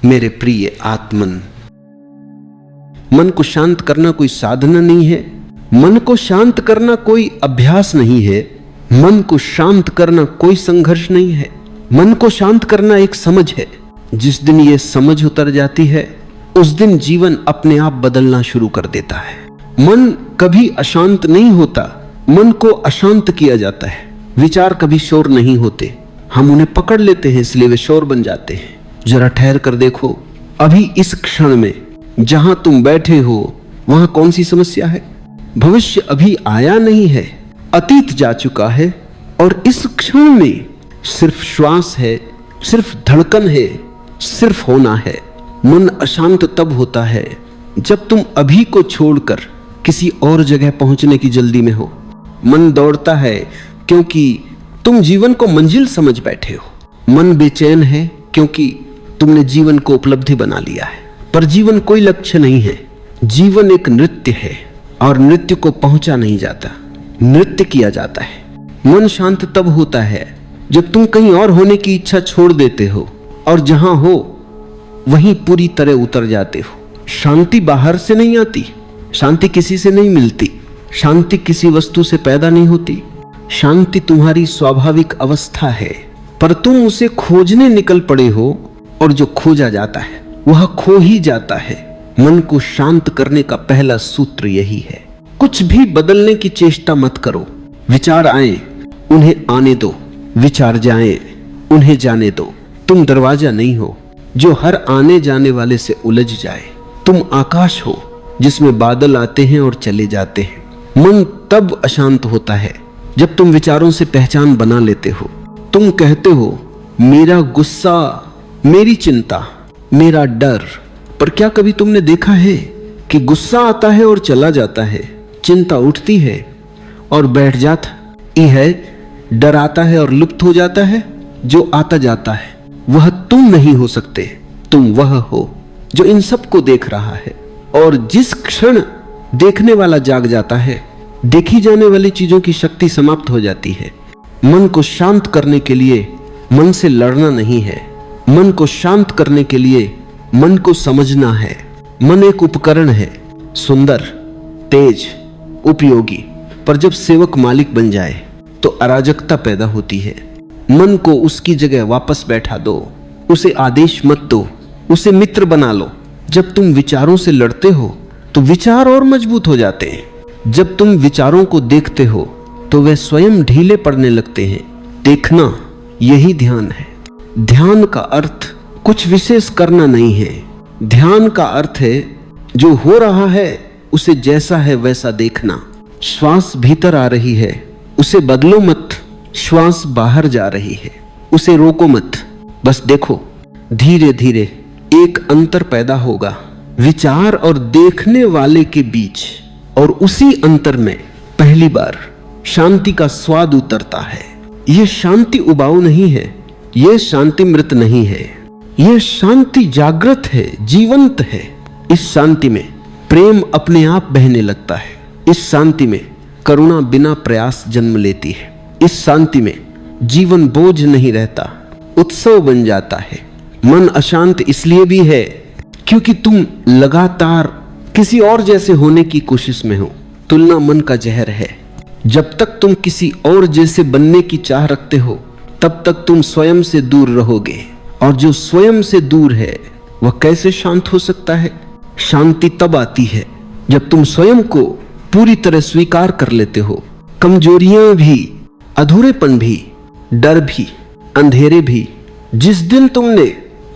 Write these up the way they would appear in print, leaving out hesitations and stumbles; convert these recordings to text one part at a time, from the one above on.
मेरे प्रिय आत्मन, मन को शांत करना कोई साधना नहीं है, मन को शांत करना कोई अभ्यास नहीं है, मन को शांत करना कोई संघर्ष नहीं है। मन को शांत करना एक समझ है। जिस दिन ये समझ उतर जाती है उस दिन जीवन अपने आप बदलना शुरू कर देता है। मन कभी अशांत नहीं होता, मन को अशांत किया जाता है। विचार कभी शोर नहीं होते, हम उन्हें पकड़ लेते हैं इसलिए वे शोर बन जाते हैं। जरा ठहर कर देखो, अभी इस क्षण में जहां तुम बैठे हो वहां कौन सी समस्या है? भविष्य अभी आया नहीं है, अतीत जा चुका है और इस क्षण में सिर्फ श्वास है, सिर्फ धड़कन है, सिर्फ होना है। मन अशांत तब होता है जब तुम अभी को छोड़कर किसी और जगह पहुंचने की जल्दी में हो। मन दौड़ता है क्योंकि तुम जीवन को मंजिल समझ बैठे हो। मन बेचैन है क्योंकि तुमने जीवन को उपलब्धि बना लिया है। पर जीवन कोई लक्ष्य नहीं है, जीवन एक नृत्य है और नृत्य को पहुंचा नहीं जाता, नृत्य किया जाता है। मन शांत तब होता है जब तुम कहीं और होने की इच्छा छोड़ देते हो और जहां हो वहीं पूरी तरह उतर जाते हो। शांति बाहर से नहीं आती, शांति किसी से नहीं मिलती, शांति किसी वस्तु से पैदा नहीं होती। शांति तुम्हारी स्वाभाविक अवस्था है, पर तुम उसे खोजने निकल पड़े हो और जो खोजा जाता है वह खो ही जाता है। मन को शांत करने का पहला सूत्र यही है। कुछ भी बदलने की चेष्टा मत करो। विचार आए उन्हें आने दो, विचार जाएं उन्हें जाने दो। तुम दरवाजा नहीं हो जो हर आने जाने वाले से उलझ जाए। तुम आकाश हो जिसमें बादल आते हैं और चले जाते हैं। मन तब अशांत होता है जब तुम विचारों से पहचान बना लेते हो। तुम कहते हो मेरा गुस्सा, मेरी चिंता, मेरा डर। पर क्या कभी तुमने देखा है कि गुस्सा आता है और चला जाता है, चिंता उठती है और बैठ जाता है, डर आता है और लुप्त हो जाता है? जो आता जाता है वह तुम नहीं हो सकते, तुम वह हो जो इन सब को देख रहा है। और जिस क्षण देखने वाला जाग जाता है, देखी जाने वाली चीजों की शक्ति समाप्त हो जाती है। मन को शांत करने के लिए मन से लड़ना नहीं है, मन को शांत करने के लिए मन को समझना है। मन एक उपकरण है, सुंदर, तेज, उपयोगी, पर जब सेवक मालिक बन जाए तो अराजकता पैदा होती है। मन को उसकी जगह वापस बैठा दो, उसे आदेश मत दो, उसे मित्र बना लो। जब तुम विचारों से लड़ते हो तो विचार और मजबूत हो जाते हैं। जब तुम विचारों को देखते हो तो वे स्वयं ढीले पड़ने लगते हैं। देखना, यही ध्यान है। ध्यान का अर्थ कुछ विशेष करना नहीं है। ध्यान का अर्थ है जो हो रहा है उसे जैसा है वैसा देखना। श्वास भीतर आ रही है, उसे बदलो मत। श्वास बाहर जा रही है, उसे रोको मत, बस देखो। धीरे धीरे एक अंतर पैदा होगा विचार और देखने वाले के बीच, और उसी अंतर में पहली बार शांति का स्वाद उतरता है। यह शांति उबाऊ नहीं है, यह शांति मृत नहीं है, यह शांति जागृत है, जीवंत है। इस शांति में प्रेम अपने आप बहने लगता है। इस शांति में करुणा बिना प्रयास जन्म लेती है। इस शांति में जीवन बोझ नहीं रहता, उत्सव बन जाता है। मन अशांत इसलिए भी है क्योंकि तुम लगातार किसी और जैसे होने की कोशिश में हो। तुलना मन का जहर है। जब तक तुम किसी और जैसे बनने की चाह रखते हो तब तक तुम स्वयं से दूर रहोगे, और जो स्वयं से दूर है वह कैसे शांत हो सकता है? शांति तब आती है जब तुम स्वयं को पूरी तरह स्वीकार कर लेते हो। कमजोरियां भी, अधूरेपन भी, डर भी, अंधेरे भी। जिस दिन तुमने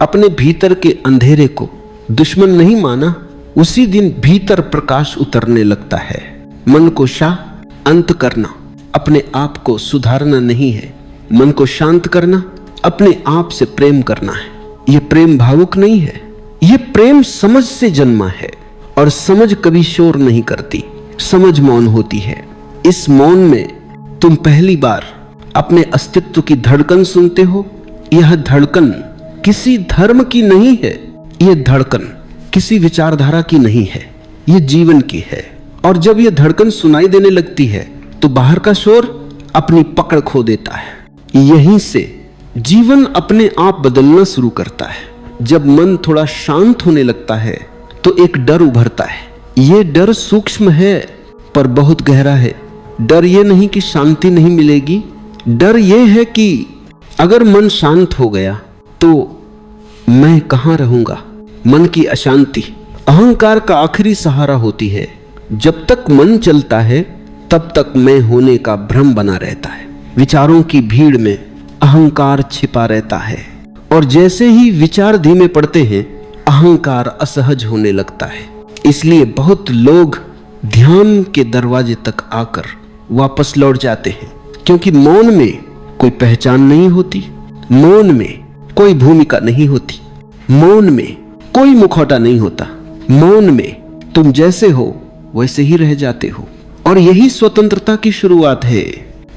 अपने भीतर के अंधेरे को दुश्मन नहीं माना, उसी दिन भीतर प्रकाश उतरने लगता है। मन को शांत करना अपने आप को सुधारना नहीं है। मन को शांत करना अपने आप से प्रेम करना है। यह प्रेम भावुक नहीं है, यह प्रेम समझ से जन्मा है। और समझ कभी शोर नहीं करती, समझ मौन होती है। इस मौन में तुम पहली बार अपने अस्तित्व की धड़कन सुनते हो। यह धड़कन किसी धर्म की नहीं है, यह धड़कन किसी विचारधारा की नहीं है, यह जीवन की है। और जब यह धड़कन सुनाई देने लगती है तो बाहर का शोर अपनी पकड़ खो देता है। यहीं से जीवन अपने आप बदलना शुरू करता है। जब मन थोड़ा शांत होने लगता है तो एक डर उभरता है। ये डर सूक्ष्म है पर बहुत गहरा है। डर ये नहीं कि शांति नहीं मिलेगी, डर ये है कि अगर मन शांत हो गया तो मैं कहाँ रहूंगा। मन की अशांति अहंकार का आखिरी सहारा होती है। जब तक मन चलता है तब तक मैं होने का भ्रम बना रहता है। विचारों की भीड़ में अहंकार छिपा रहता है और जैसे ही विचार धीमे पड़ते हैं अहंकार असहज होने लगता है। इसलिए बहुत लोग ध्यान के दरवाजे तक आकर वापस लौट जाते हैं, क्योंकि मौन में कोई पहचान नहीं होती, मौन में कोई भूमिका नहीं होती, मौन में कोई मुखौटा नहीं होता, मौन में तुम जैसे हो वैसे ही रह जाते हो। और यही स्वतंत्रता की शुरुआत है।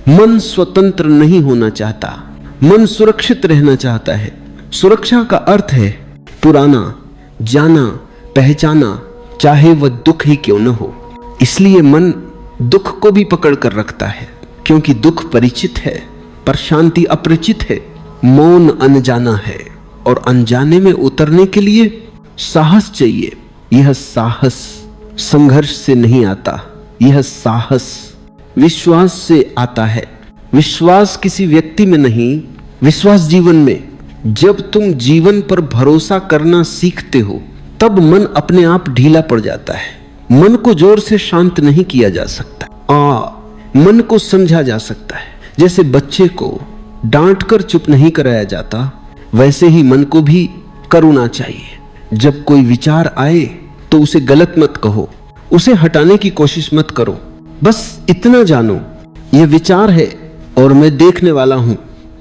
मन स्वतंत्र नहीं होना चाहता, मन सुरक्षित रहना चाहता है। सुरक्षा का अर्थ है पुराना, जाना, पहचाना, चाहे वह दुख ही क्यों न हो। इसलिए मन दुख को भी पकड़ कर रखता है, क्योंकि दुख परिचित है पर शांति अपरिचित है। मौन अनजाना है और अनजाने में उतरने के लिए साहस चाहिए। यह साहस संघर्ष से नहीं आता, यह साहस विश्वास से आता है। विश्वास किसी व्यक्ति में नहीं, विश्वास जीवन में। जब तुम जीवन पर भरोसा करना सीखते हो तब मन अपने आप ढीला पड़ जाता है। मन को जोर से शांत नहीं किया जा सकता, मन को समझा जा सकता है। जैसे बच्चे को डांट कर चुप नहीं कराया जाता, वैसे ही मन को भी करुणा चाहिए। जब कोई विचार आए तो उसे गलत मत कहो, उसे हटाने की कोशिश मत करो। बस इतना जानो यह विचार है और मैं देखने वाला हूं।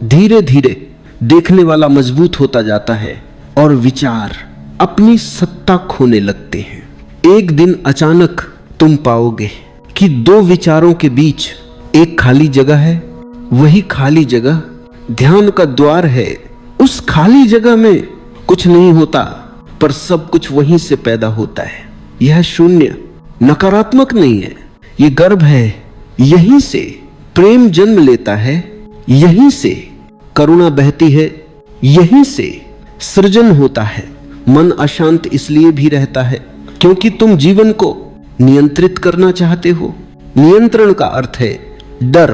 धीरे धीरे देखने वाला मजबूत होता जाता है और विचार अपनी सत्ता खोने लगते हैं। एक दिन अचानक तुम पाओगे कि दो विचारों के बीच एक खाली जगह है। वही खाली जगह ध्यान का द्वार है। उस खाली जगह में कुछ नहीं होता पर सब कुछ वहीं से पैदा होता है। यह शून्य नकारात्मक नहीं है, यह गर्भ है। यहीं से प्रेम जन्म लेता है, यहीं से करुणा बहती है, यहीं से सृजन होता है। मन अशांत इसलिए भी रहता है क्योंकि तुम जीवन को नियंत्रित करना चाहते हो। नियंत्रण का अर्थ है डर।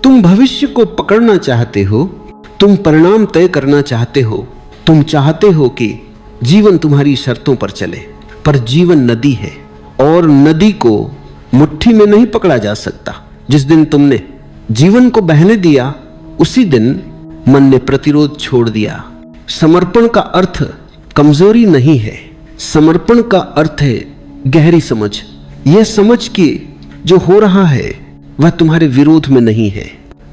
तुम भविष्य को पकड़ना चाहते हो, तुम परिणाम तय करना चाहते हो, तुम चाहते हो कि जीवन तुम्हारी शर्तों पर चले। पर जीवन नदी है और नदी को मुट्ठी में नहीं पकड़ा जा सकता। जिस दिन तुमने जीवन को बहने दिया उसी दिन मन ने प्रतिरोध छोड़ दिया। समर्पण का अर्थ कमजोरी नहीं है, समर्पण का अर्थ है गहरी समझ। यह समझ कि जो हो रहा है वह तुम्हारे विरोध में नहीं है।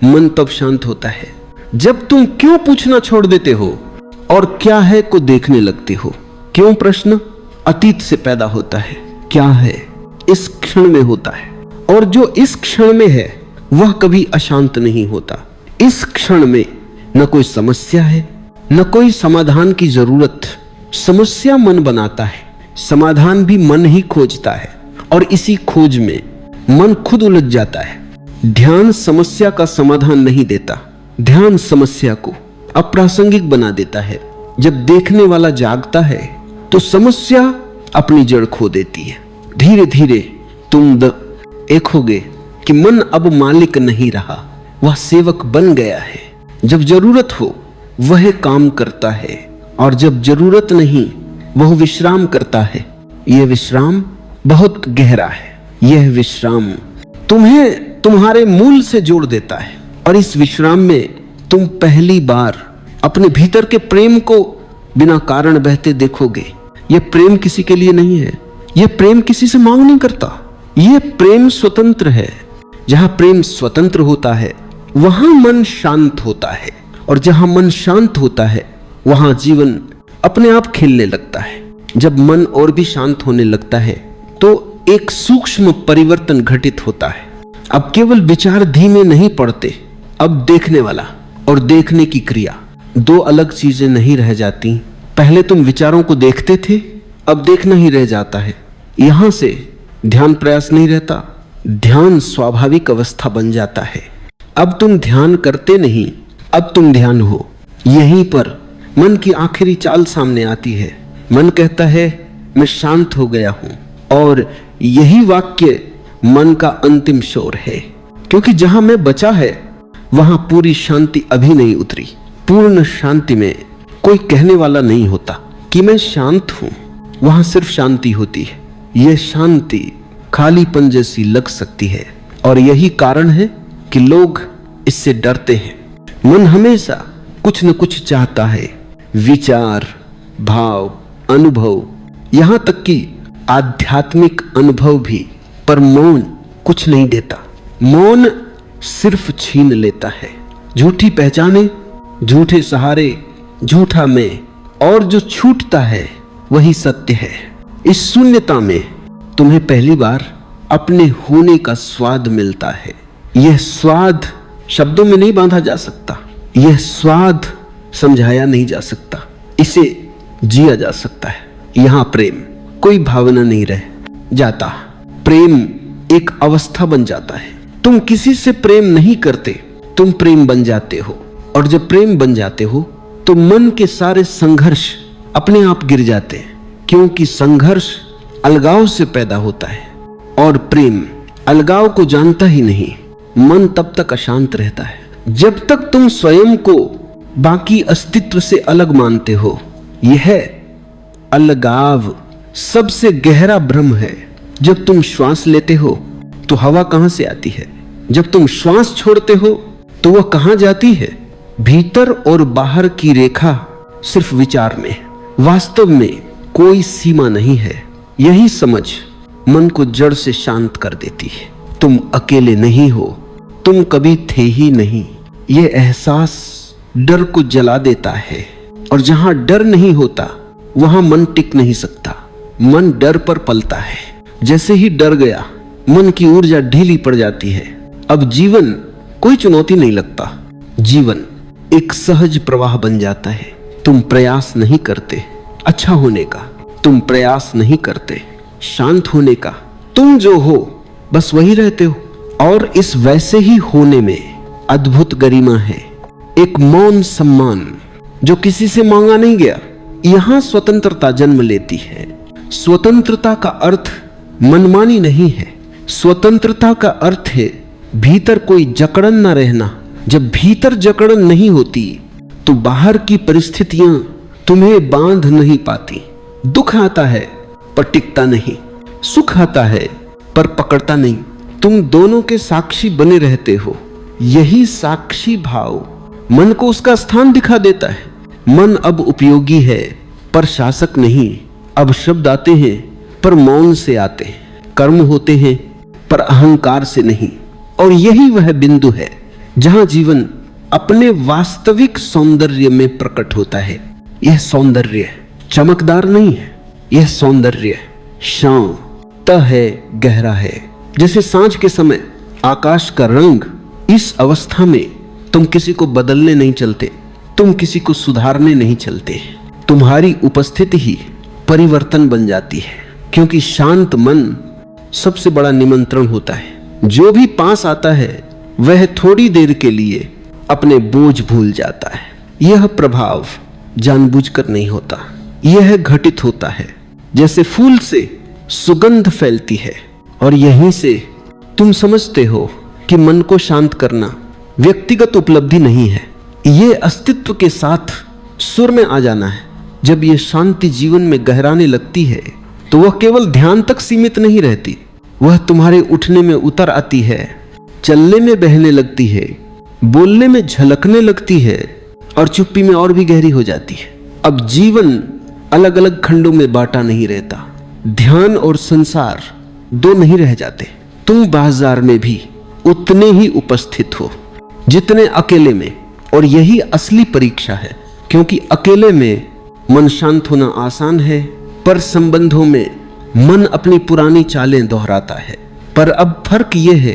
मन तब शांत होता है जब तुम क्यों पूछना छोड़ देते हो और क्या है को देखने लगते हो। क्यों प्रश्न अतीत से पैदा होता है, क्या है इस क्षण में होता है, और जो इस क्षण में है वह कभी अशांत नहीं होता। इस क्षण में न कोई समस्या है न कोई समाधान की जरूरत। समस्या मन बनाता है, समाधान भी मन ही खोजता है और इसी खोज में मन खुद उलझ जाता है। ध्यान समस्या का समाधान नहीं देता, ध्यान समस्या को अप्रासंगिक बना देता है। जब देखने वाला जागता है तो समस्या अपनी जड़ खो देती है। धीरे धीरे तुम देखोगे कि मन अब मालिक नहीं रहा, वह सेवक बन गया है। जब जरूरत हो वह काम करता है और जब जरूरत नहीं वह विश्राम करता है। यह विश्राम बहुत गहरा है। यह विश्राम तुम्हें तुम्हारे मूल से जोड़ देता है और इस विश्राम में तुम पहली बार अपने भीतर के प्रेम को बिना कारण बहते देखोगे। यह प्रेम किसी के लिए नहीं है, यह प्रेम किसी से मांग नहीं करता। यह प्रेम स्वतंत्र है। जहां प्रेम स्वतंत्र होता है वहां मन शांत होता है और जहां मन शांत होता है वहां जीवन अपने आप खेलने लगता है। जब मन और भी शांत होने लगता है तो एक सूक्ष्म परिवर्तन घटित होता है। अब केवल विचार धीमे नहीं पड़ते, अब देखने वाला और देखने की क्रिया दो अलग चीजें नहीं रह जाती। पहले तुम विचारों को देखते थे, अब देखना ही रह जाता है। यहां से ध्यान प्रयास नहीं रहता, ध्यान स्वाभाविक अवस्था बन जाता है। अब तुम ध्यान करते नहीं, अब तुम ध्यान हो। यहीं पर मन की आखिरी चाल सामने आती है। मन कहता है मैं शांत हो गया हूं, और यही वाक्य मन का अंतिम शोर है, क्योंकि जहां मैं बचा है वहां पूरी शांति अभी नहीं उतरी। पूर्ण शांति में कोई कहने वाला नहीं होता कि मैं शांत हूं, वहां सिर्फ शांति होती है। यह शांति खालीपन जैसी लग सकती है, और यही कारण है कि लोग इससे डरते हैं। मन हमेशा कुछ न कुछ चाहता है, विचार, भाव, अनुभव, यहां तक कि आध्यात्मिक अनुभव भी, पर मौन कुछ नहीं देता। मौन सिर्फ छीन लेता है। झूठी पहचाने, झूठे सहारे, झूठा मैं, और जो छूटता है वही सत्य है। इस शून्यता में तुम्हें पहली बार अपने होने का स्वाद मिलता है। यह स्वाद शब्दों में नहीं बांधा जा सकता, यह स्वाद समझाया नहीं जा सकता, इसे जिया जा सकता है। यहां प्रेम कोई भावना नहीं रह जाता, प्रेम एक अवस्था बन जाता है। तुम किसी से प्रेम नहीं करते, तुम प्रेम बन जाते हो, और जब प्रेम बन जाते हो तो मन के सारे संघर्ष अपने आप गिर जाते हैं, क्योंकि संघर्ष अलगाव से पैदा होता है और प्रेम अलगाव को जानता ही नहीं। मन तब तक अशांत रहता है जब तक तुम स्वयं को बाकी अस्तित्व से अलग मानते हो। यह अलगाव सबसे गहरा भ्रम है। जब तुम श्वास लेते हो तो हवा कहां से आती है? जब तुम श्वास छोड़ते हो तो वह कहां जाती है? भीतर और बाहर की रेखा सिर्फ विचार में, वास्तव में कोई सीमा नहीं है। यही समझ मन को जड़ से शांत कर देती है। तुम अकेले नहीं हो, तुम कभी थे ही नहीं। यह एहसास डर को जला देता है, और जहां डर नहीं होता वहां मन टिक नहीं सकता। मन डर पर पलता है। जैसे ही डर गया मन की ऊर्जा ढीली पड़ जाती है। अब जीवन कोई चुनौती नहीं लगता, जीवन एक सहज प्रवाह बन जाता है। तुम प्रयास नहीं करते अच्छा होने का, तुम प्रयास नहीं करते शांत होने का। तुम जो हो बस वही रहते हो, और इस वैसे ही होने में अद्भुत गरिमा है, एक मौन सम्मान जो किसी से मांगा नहीं गया। यहां स्वतंत्रता जन्म लेती है। स्वतंत्रता का अर्थ मनमानी नहीं है, स्वतंत्रता का अर्थ है भीतर कोई जकड़न न रहना। जब भीतर जकड़न नहीं होती तो बाहर की परिस्थितियां तुम्हें बांध नहीं पाती। दुख आता है पर टिकता नहीं, सुख आता है पर पकड़ता नहीं। तुम दोनों के साक्षी बने रहते हो। यही साक्षी भाव मन को उसका स्थान दिखा देता है। मन अब उपयोगी है पर शासक नहीं। अब शब्द आते हैं पर मौन से आते हैं, कर्म होते हैं पर अहंकार से नहीं। और यही वह बिंदु है जहां जीवन अपने वास्तविक सौंदर्य में प्रकट होता है। यह सौंदर्य चमकदार नहीं है, यह सौंदर्य शांत है, गहरा है। जैसे सांझ के समय आकाश का रंग। इस अवस्था में तुम किसी को बदलने नहीं चलते, तुम किसी को सुधारने नहीं चलते। तुम्हारी उपस्थिति ही परिवर्तन बन जाती है, क्योंकि शांत मन सबसे बड़ा निमंत्रण होता है। जो भी पास आता है वह थोड़ी देर के लिए अपने बोझ भूल जाता है। यह प्रभाव जानबूझकर नहीं होता, यह घटित होता है। जैसे फूल से सुगंध फैलती है, और यहीं से तुम समझते हो कि मन को शांत करना व्यक्तिगत उपलब्धि नहीं है, यह अस्तित्व के साथ सुर में आ जाना है। जब यह शांति जीवन में गहराने लगती है तो वह केवल ध्यान तक सीमित नहीं रहती, वह तुम्हारे उठने में उतर आती है, चलने में बहने लगती है, बोलने में झलकने लगती है, और चुप्पी में और भी गहरी हो जाती है। अब जीवन अलग अलग खंडों में बांटा नहीं रहता, ध्यान और संसार दो नहीं रह जाते। तुम बाजार में भी उतने ही उपस्थित हो जितने अकेले में, और यही असली परीक्षा है। क्योंकि अकेले में मन शांत होना आसान है, पर संबंधों में मन अपनी पुरानी चालें दोहराता है। पर अब फर्क यह है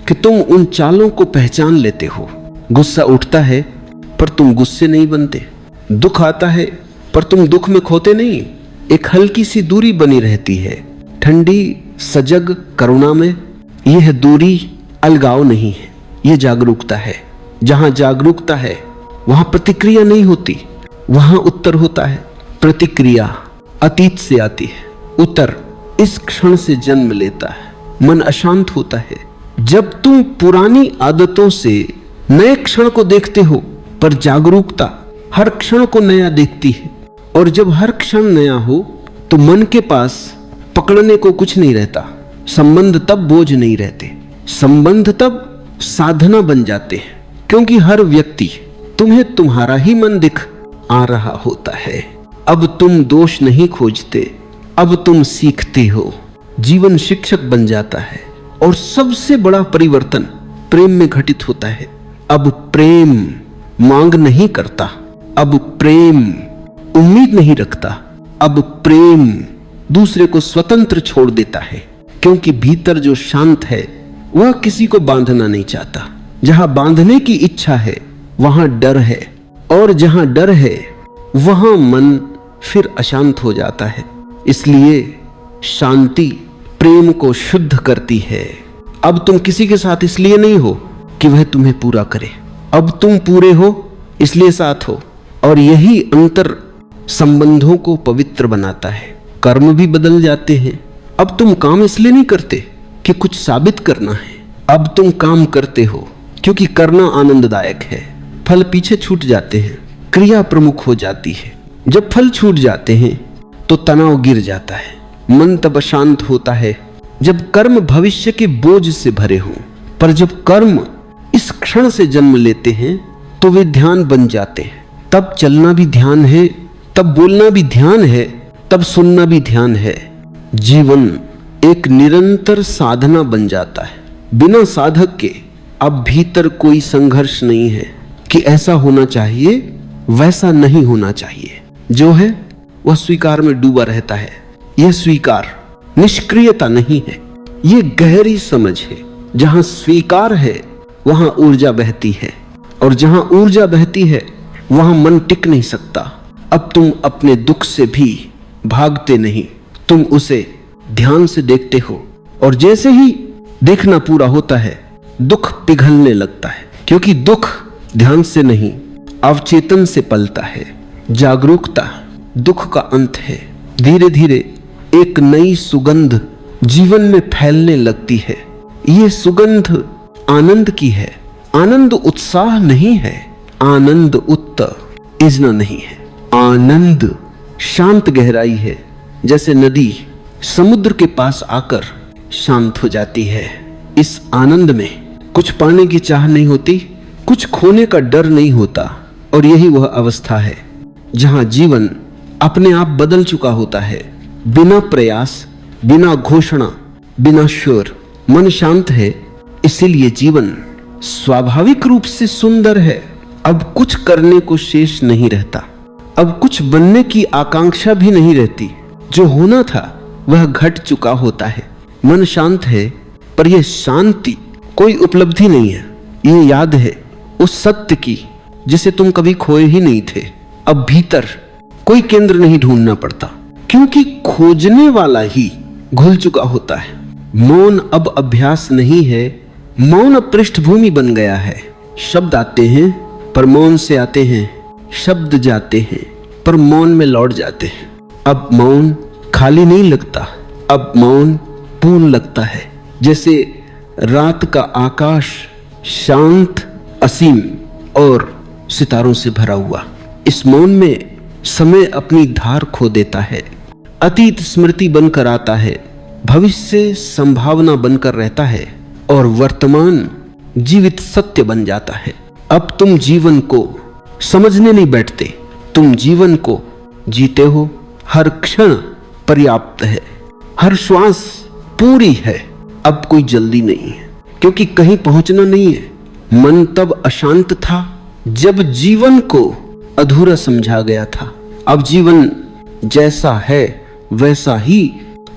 कि तुम उन चालों को पहचान लेते हो। गुस्सा उठता है पर तुम गुस्से नहीं बनते, दुख आता है पर तुम दुख में खोते नहीं। एक हल्की सी दूरी बनी रहती है, ठंडी सजग करुणा में। यह दूरी अलगाव नहीं है, यह जागरूकता है। जहां जागरूकता है वहां प्रतिक्रिया नहीं होती, वहां उत्तर होता है। प्रतिक्रिया अतीत से आती है, उत्तर इस क्षण से जन्म लेता है। मन अशांत होता है। जब तुम पुरानी आदतों से नए क्षण को देखते हो, पर जागरूकता हर क्षण को नया देखती है। और जब हर क्षण नया हो तो मन के पास पकड़ने को कुछ नहीं रहता। संबंध तब बोझ नहीं रहते, संबंध तब साधना बन जाते हैं। क्योंकि हर व्यक्ति तुम्हें तुम्हारा ही मन दिख आ रहा होता है। अब तुम दोष नहीं खोजते, अब तुम सीखते हो। जीवन शिक्षक बन जाता है। और सबसे बड़ा परिवर्तन प्रेम में घटित होता है। अब प्रेम मांग नहीं करता, अब प्रेम उम्मीद नहीं रखता, अब प्रेम दूसरे को स्वतंत्र छोड़ देता है। क्योंकि भीतर जो शांत है वह किसी को बांधना नहीं चाहता। जहां बांधने की इच्छा है वहां डर है, और जहां डर है वहां मन फिर अशांत हो जाता है। इसलिए शांति प्रेम को शुद्ध करती है। अब तुम किसी के साथ इसलिए नहीं हो कि वह तुम्हें पूरा करे, अब तुम पूरे हो इसलिए साथ हो। और यही अंतर संबंधों को पवित्र बनाता है। कर्म भी बदल जाते हैं। अब तुम काम इसलिए नहीं करते कि कुछ साबित करना है, अब तुम काम करते हो क्योंकि करना आनंददायक है। फल पीछे छूट जाते हैं, क्रिया प्रमुख हो जाती है। जब फल छूट जाते हैं तो तनाव गिर जाता है, मन तब शांत होता है। जब कर्म भविष्य के बोझ से भरे हों, पर जब कर्म इस क्षण से जन्म लेते हैं तो वे ध्यान बन जाते हैं। तब चलना भी ध्यान है, तब बोलना भी ध्यान है, तब सुनना भी ध्यान है। जीवन एक निरंतर साधना बन जाता है। बिना साधक के अब भीतर कोई संघर्ष नहीं है कि ऐसा होना चाहिए वैसा नहीं होना चाहिए। जो है वह स्वीकार में डूबा रहता है। यह स्वीकार निष्क्रियता नहीं है, यह गहरी समझ है। जहां स्वीकार है वहां ऊर्जा बहती है, और जहां ऊर्जा बहती है वहां मन टिक नहीं सकता। अब तुम अपने दुख से भी भागते नहीं, तुम उसे ध्यान से देखते हो। और जैसे ही देखना पूरा होता है दुख पिघलने लगता है, क्योंकि दुख ध्यान से नहीं अवचेतन से पलता है। जागरूकता दुख का अंत है। धीरे धीरे एक नई सुगंध जीवन में फैलने लगती है। ये सुगंध आनंद की है। आनंद उत्साह नहीं है, आनंद उत्तेजना नहीं है। आनंद शांत गहराई है। जैसे नदी समुद्र के पास आकर शांत हो जाती है। इस आनंद में कुछ पाने की चाह नहीं होती, कुछ खोने का डर नहीं होता। और यही वह अवस्था है जहां जीवन अपने आप बदल चुका होता है। बिना प्रयास, बिना घोषणा, बिना शोर। मन शांत है, इसीलिए जीवन स्वाभाविक रूप से सुंदर है। अब कुछ करने को शेष नहीं रहता, अब कुछ बनने की आकांक्षा भी नहीं रहती। जो होना था वह घट चुका होता है। मन शांत है, पर यह शांति कोई उपलब्धि नहीं है। ये याद है उस सत्य की जिसे तुम कभी खोए ही नहीं थे। अब भीतर कोई केंद्र नहीं ढूंढना पड़ता, क्योंकि खोजने वाला ही घुल चुका होता है। मौन अब अभ्यास नहीं है, मौन अब पृष्ठभूमि बन गया है। शब्द आते हैं पर मौन से आते हैं, शब्द जाते हैं पर मौन में लौट जाते हैं। अब मौन खाली नहीं लगता, अब मौन पूर्ण लगता है। जैसे रात का आकाश शांत, असीम और सितारों से भरा हुआ। इस मौन में समय अपनी धार खो देता है। अतीत स्मृति बनकर आता है, भविष्य संभावना बनकर रहता है, और वर्तमान जीवित सत्य बन जाता है। अब तुम जीवन को समझने नहीं बैठते, तुम जीवन को जीते हो। हर क्षण पर्याप्त है, हर श्वास पूरी है। अब कोई जल्दी नहीं है, क्योंकि कहीं पहुंचना नहीं है। मन तब अशांत था जब जीवन को अधूरा समझा गया था। अब जीवन जैसा है वैसा ही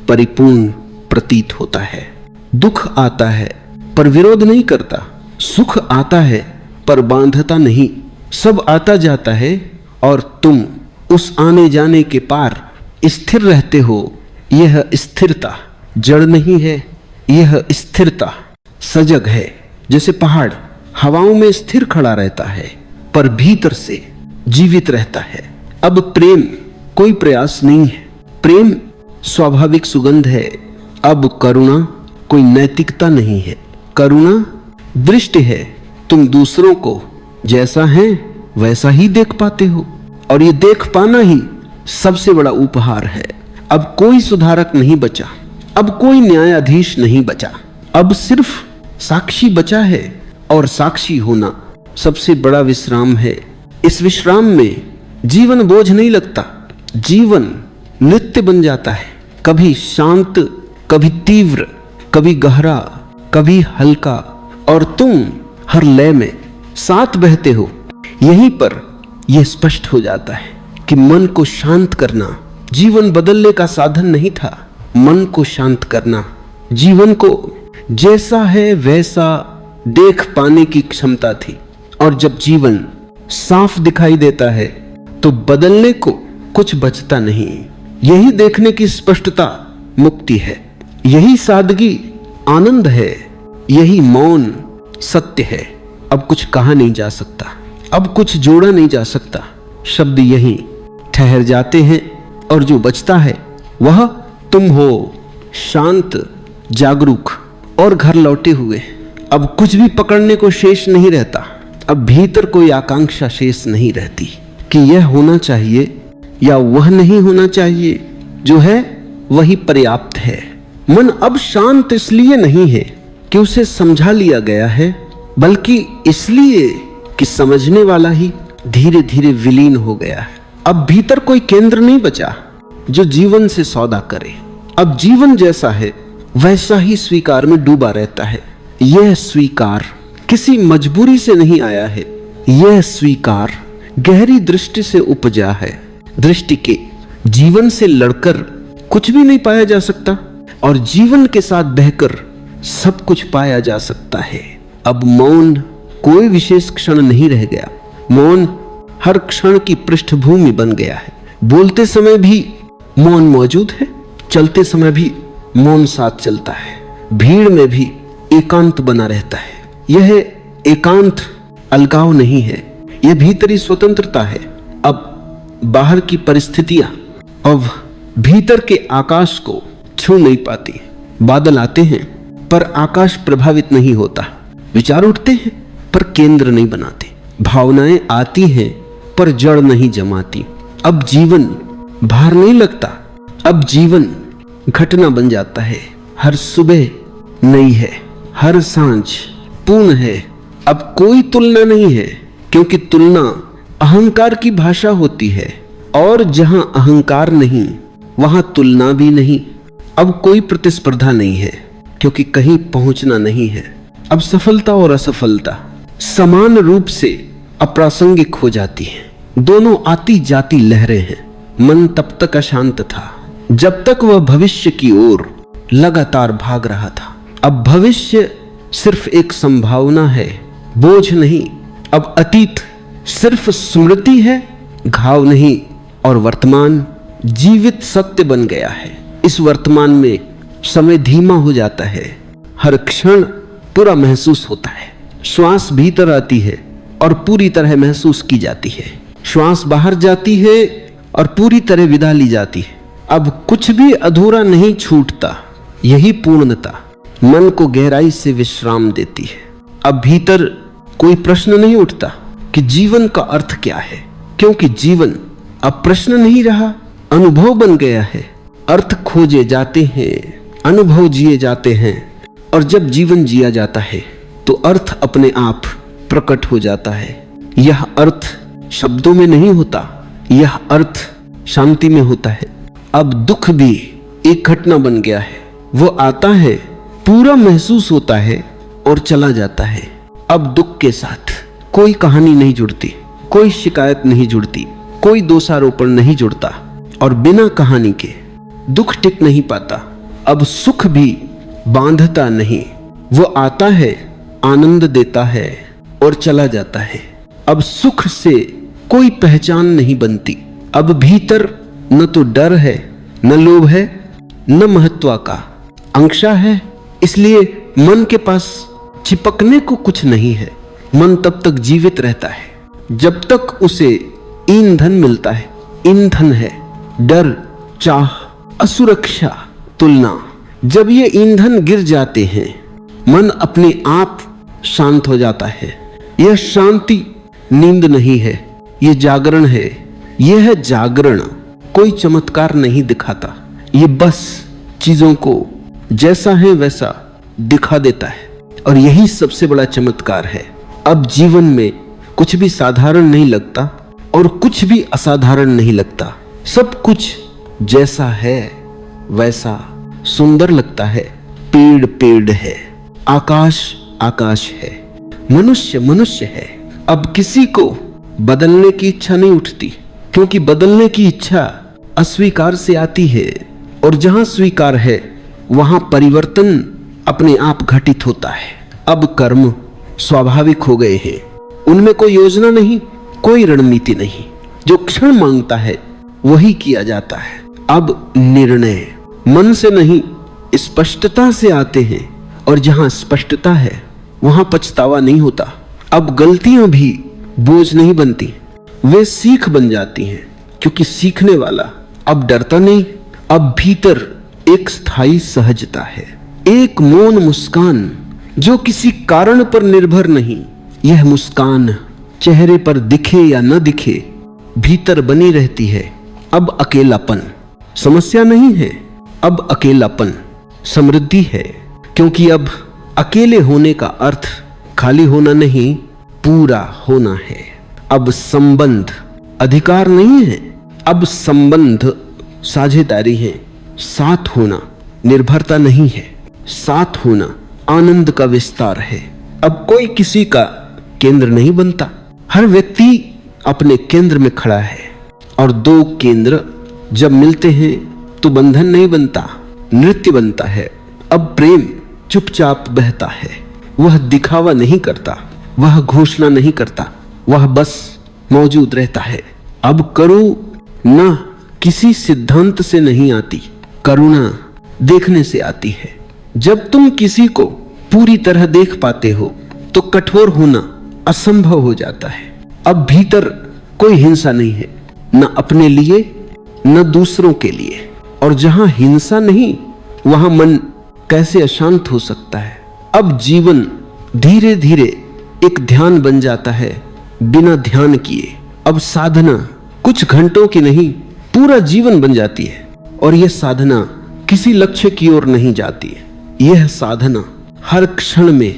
परिपूर्ण प्रतीत होता है। दुख आता है पर विरोध नहीं करता, सुख आता है पर बांधता नहीं। सब आता जाता है और तुम उस आने जाने के पार स्थिर रहते हो। यह स्थिरता जड़ नहीं है, यह स्थिरता सजग है। जैसे पहाड़ हवाओं में स्थिर खड़ा रहता है पर भीतर से जीवित रहता है। अब प्रेम कोई प्रयास नहीं है, प्रेम स्वाभाविक सुगंध है। अब करुणा कोई नैतिकता नहीं है, करुणा दृष्टि है। तुम दूसरों को जैसा है वैसा ही देख पाते हो, और ये देख पाना ही सबसे बड़ा उपहार है। अब कोई सुधारक नहीं बचा, अब कोई न्यायाधीश नहीं बचा, अब सिर्फ साक्षी बचा है, और साक्षी होना सबसे बड़ा विश्राम है। इस विश्राम में जीवन बोझ नहीं लगता, जीवन नृत्य बन जाता है, कभी शांत, कभी तीव्र, कभी गहरा, कभी हल्का, और तुम हर लय में साथ बहते हो। यहीं पर यह स्पष्ट हो जाता है कि मन को शांत करना जीवन बदलने का साधन नहीं था। मन को शांत करना जीवन को जैसा है वैसा देख पाने की क्षमता थी, और जब जीवन साफ दिखाई देता है तो बदलने को कुछ बचता नहीं। यही देखने की स्पष्टता मुक्ति है, यही सादगी आनंद है, यही मौन सत्य है। अब कुछ कहा नहीं जा सकता, अब कुछ जोड़ा नहीं जा सकता, शब्द यहीं ठहर जाते हैं, और जो बचता है वह तुम हो, शांत, जागरूक और घर लौटे हुए। अब कुछ भी पकड़ने को शेष नहीं रहता, अब भीतर कोई आकांक्षा शेष नहीं रहती कि यह होना चाहिए या वह नहीं होना चाहिए, जो है वही पर्याप्त है। मन अब शांत इसलिए नहीं है कि उसे समझा लिया गया है, बल्कि इसलिए कि समझने वाला ही धीरे धीरे विलीन हो गया है। अब भीतर कोई केंद्र नहीं बचा जो जीवन से सौदा करे। अब जीवन जैसा है वैसा ही स्वीकार में डूबा रहता है। यह स्वीकार किसी मजबूरी से नहीं आया है, यह स्वीकार गहरी दृष्टि से उपजा है। दृष्टि के जीवन से लड़कर कुछ भी नहीं पाया जा सकता, और जीवन के साथ बहकर सब कुछ पाया जा सकता है। अब मौन कोई विशेष क्षण नहीं रह गया, मौन हर क्षण की पृष्ठभूमि बन गया है। बोलते समय भी मौन मौजूद है, चलते समय भी मौन साथ चलता है, भीड़ में भी एकांत बना रहता है। यह एकांत अलगाव नहीं है, यह भीतरी स्वतंत्रता है। अब बाहर की परिस्थितियां अब भीतर के आकाश को छू नहीं पाती। बादल आते हैं पर आकाश प्रभावित नहीं होता, विचार उठते हैं पर केंद्र नहीं बनाते, भावनाएं आती हैं पर जड़ नहीं जमाती। अब जीवन भार नहीं लगता, अब जीवन घटना बन जाता है। हर सुबह नई है, हर सांझ पूर्ण है। अब कोई तुलना नहीं है, क्योंकि तुलना अहंकार की भाषा होती है, और जहां अहंकार नहीं वहां तुलना भी नहीं। अब कोई प्रतिस्पर्धा नहीं है, क्योंकि कहीं पहुंचना नहीं है। अब सफलता और असफलता समान रूप से अप्रासंगिक हो जाती हैं, दोनों आती जाती लहरें हैं। मन तब तक अशांत था जब तक वह भविष्य की ओर लगातार भाग रहा था। अब भविष्य सिर्फ एक संभावना है, बोझ नहीं। अब अतीत सिर्फ स्मृति है, घाव नहीं, और वर्तमान जीवित सत्य बन गया है। इस वर्तमान में समय धीमा हो जाता है, हर क्षण पूरा महसूस होता है। श्वास भीतर आती है और पूरी तरह महसूस की जाती है, श्वास बाहर जाती है और पूरी तरह विदा ली जाती है। अब कुछ भी अधूरा नहीं छूटता, यही पूर्णता मन को गहराई से विश्राम देती है। अब भीतर कोई प्रश्न नहीं उठता कि जीवन का अर्थ क्या है, क्योंकि जीवन अब प्रश्न नहीं रहा, अनुभव बन गया है। अर्थ खोजे जाते हैं, अनुभव जिए जाते हैं, और जब जीवन जिया जाता है तो अर्थ अपने आप प्रकट हो जाता है। यह अर्थ शब्दों में नहीं होता, यह अर्थ शांति में होता है। अब दुख भी एक घटना बन गया है, वो आता है, पूरा महसूस होता है और चला जाता है। अब दुख के साथ कोई कहानी नहीं जुड़ती, कोई शिकायत नहीं जुड़ती, कोई दोषारोपण नहीं जुड़ता, और बिना कहानी के दुख टिक नहीं पाता। अब सुख भी बांधता नहीं, वो आता है, आनंद देता है और चला जाता है। अब सुख से कोई पहचान नहीं बनती। अब भीतर न तो डर है, न लोभ है, न महत्वाकांक्षा है, इसलिए मन के पास चिपकने को कुछ नहीं है। मन तब तक जीवित रहता है जब तक उसे ईंधन मिलता है, ईंधन है। डर, चाह, असुरक्षा, तुलना, जब ये ईंधन गिर जाते हैं मन अपने आप शांत हो जाता है। यह शांति नींद नहीं है, यह जागरण है। यह है जागरण, कोई चमत्कार नहीं दिखाता, ये बस चीजों को जैसा है वैसा दिखा देता है। और यही सबसे बड़ा चमत्कार है। अब जीवन में कुछ भी साधारण नहीं लगता और कुछ भी असाधारण नहीं लगता। सब कुछ जैसा है वैसा सुंदर लगता है। पेड़ पेड़ है, आकाश आकाश है, मनुष्य मनुष्य है। अब किसी को बदलने की इच्छा नहीं उठती, क्योंकि बदलने की इच्छा अस्वीकार से आती है, और जहां स्वीकार है वहां परिवर्तन अपने आप घटित होता है। अब कर्म स्वाभाविक हो गए हैं, उनमें कोई योजना नहीं, कोई रणनीति नहीं। जो क्षण मांगता है वही किया जाता है। अब निर्णय मन से नहीं स्पष्टता से आते हैं, और जहां स्पष्टता है वहां पछतावा नहीं होता। अब गलतियां भी बोझ नहीं बनती, वे सीख बन जाती हैं, क्योंकि सीखने वाला अब डरता नहीं। अब भीतर एक स्थायी सहजता है, एक मौन मुस्कान जो किसी कारण पर निर्भर नहीं। यह मुस्कान चेहरे पर दिखे या न दिखे, भीतर बनी रहती है। अब अकेलापन समस्या नहीं है, अब अकेलापन समृद्धि है, क्योंकि अब अकेले होने का अर्थ खाली होना नहीं, पूरा होना है। अब संबंध अधिकार नहीं है, अब संबंध साझेदारी है। साथ होना निर्भरता नहीं है, साथ होना आनंद का विस्तार है। अब कोई किसी का केंद्र नहीं बनता, हर व्यक्ति अपने केंद्र में खड़ा है, और दो केंद्र जब मिलते हैं तो बंधन नहीं बनता, नृत्य बनता है। अब प्रेम चुपचाप बहता है, वह दिखावा नहीं करता, वह घोषणा नहीं करता, वह बस मौजूद रहता है। अब करुणा किसी सिद्धांत से नहीं आती, करुणा देखने से आती है। जब तुम किसी को पूरी तरह देख पाते हो तो कठोर होना असंभव हो जाता है। अब भीतर कोई हिंसा नहीं है, न अपने लिए न दूसरों के लिए। और जहां हिंसा नहीं वहां मन कैसे अशांत हो सकता है। अब जीवन धीरे धीरे एक ध्यान बन जाता है, बिना ध्यान किए। अब साधना कुछ घंटों की नहीं, पूरा जीवन बन जाती है। और यह साधना किसी लक्ष्य की ओर नहीं जाती है, यह साधना हर क्षण में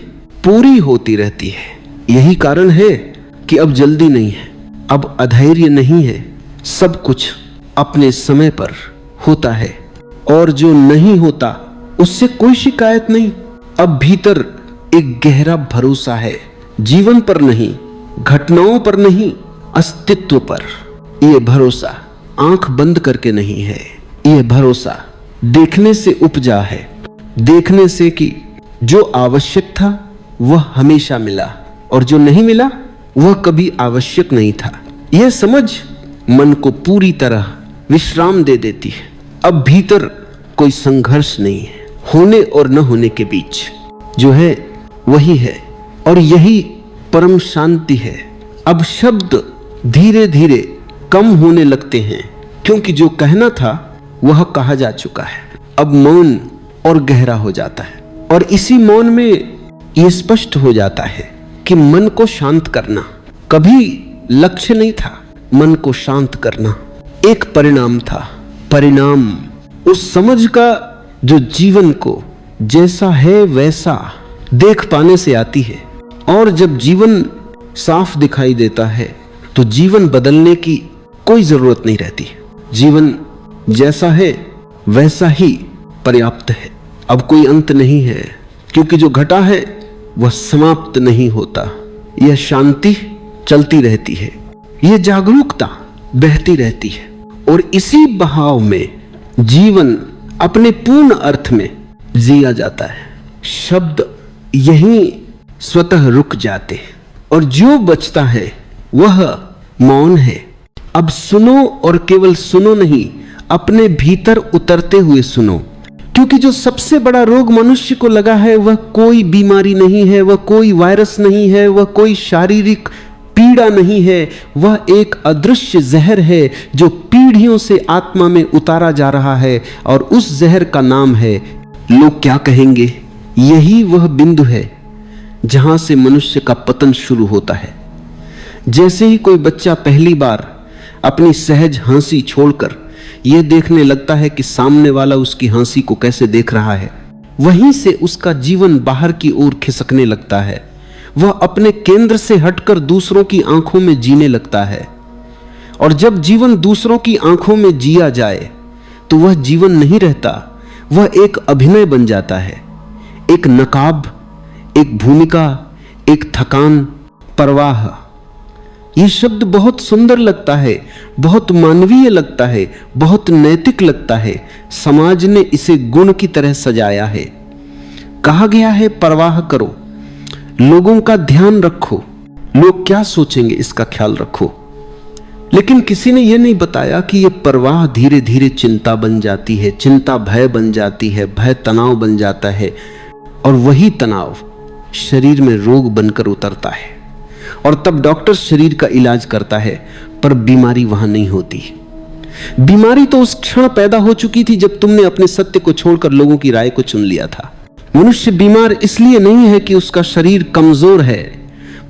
पूरी होती रहती है। यही कारण है कि अब जल्दी नहीं है, अब अधैर्य नहीं है। सब कुछ अपने समय पर होता है, और जो नहीं होता उससे कोई शिकायत नहीं। अब भीतर एक गहरा भरोसा है, जीवन पर नहीं, घटनाओं पर नहीं, अस्तित्व पर। यह भरोसा आंख बंद करके नहीं है, यह भरोसा देखने से उपजा है, देखने से कि जो आवश्यक था वह हमेशा मिला, और जो नहीं मिला वह कभी आवश्यक नहीं था। यह समझ मन को पूरी तरह विश्राम दे देती है। अब भीतर कोई संघर्ष नहीं है, होने और न होने के बीच जो है वही है, और यही परम शांति है। अब शब्द धीरे धीरे कम होने लगते हैं, क्योंकि जो कहना था वह कहा जा चुका है। अब मौन और गहरा हो जाता है, और इसी मौन में यह स्पष्ट हो जाता है कि मन को शांत करना कभी लक्ष्य नहीं था। मन को शांत करना एक परिणाम था, परिणाम उस समझ का जो जीवन को जैसा है वैसा देख पाने से आती है। और जब जीवन साफ दिखाई देता है तो जीवन बदलने की कोई जरूरत नहीं रहती। जीवन जैसा है वैसा ही पर्याप्त है। अब कोई अंत नहीं है, क्योंकि जो घटा है वह समाप्त नहीं होता। यह शांति चलती रहती है, यह जागरूकता बहती रहती है, और इसी बहाव में जीवन अपने पूर्ण अर्थ में जिया जाता है। शब्द यहीं स्वतः रुक जाते हैं, और जो बचता है वह मौन है। अब सुनो, और केवल सुनो नहीं, अपने भीतर उतरते हुए सुनो, क्योंकि जो सबसे बड़ा रोग मनुष्य को लगा है वह कोई बीमारी नहीं है, वह कोई वायरस नहीं है, वह कोई शारीरिक पीड़ा नहीं है, वह एक अदृश्य जहर है जो पीढ़ियों से आत्मा में उतारा जा रहा है, और उस जहर का नाम है लोग क्या कहेंगे। यही वह बिंदु है जहां से मनुष्य का पतन शुरू होता है। जैसे ही कोई बच्चा पहली बार अपनी सहज हंसी छोड़कर यह देखने लगता है कि सामने वाला उसकी हंसी को कैसे देख रहा है, वहीं से उसका जीवन बाहर की ओर खिसकने लगता है। वह अपने केंद्र से हटकर दूसरों की आंखों में जीने लगता है, और जब जीवन दूसरों की आंखों में जिया जाए तो वह जीवन नहीं रहता, वह एक अभिनय बन जाता है, एक नकाब, एक भूमिका, एक थकान, परवाह। यह शब्द बहुत सुंदर लगता है, बहुत मानवीय लगता है, बहुत नैतिक लगता है। समाज ने इसे गुण की तरह सजाया है। कहा गया है परवाह करो, लोगों का ध्यान रखो, लोग क्या सोचेंगे इसका ख्याल रखो। लेकिन किसी ने यह नहीं बताया कि यह परवाह धीरे धीरे चिंता बन जाती है, चिंता भय बन जाती है, भय तनाव बन जाता है, और वही तनाव शरीर में रोग बनकर उतरता है, और तब डॉक्टर शरीर का इलाज करता है, पर बीमारी वहां नहीं होती। बीमारी तो उस क्षण पैदा हो चुकी थी जब तुमने अपने सत्य को छोड़कर लोगों की राय को चुन लिया था। मनुष्य बीमार इसलिए नहीं है कि उसका शरीर कमजोर है,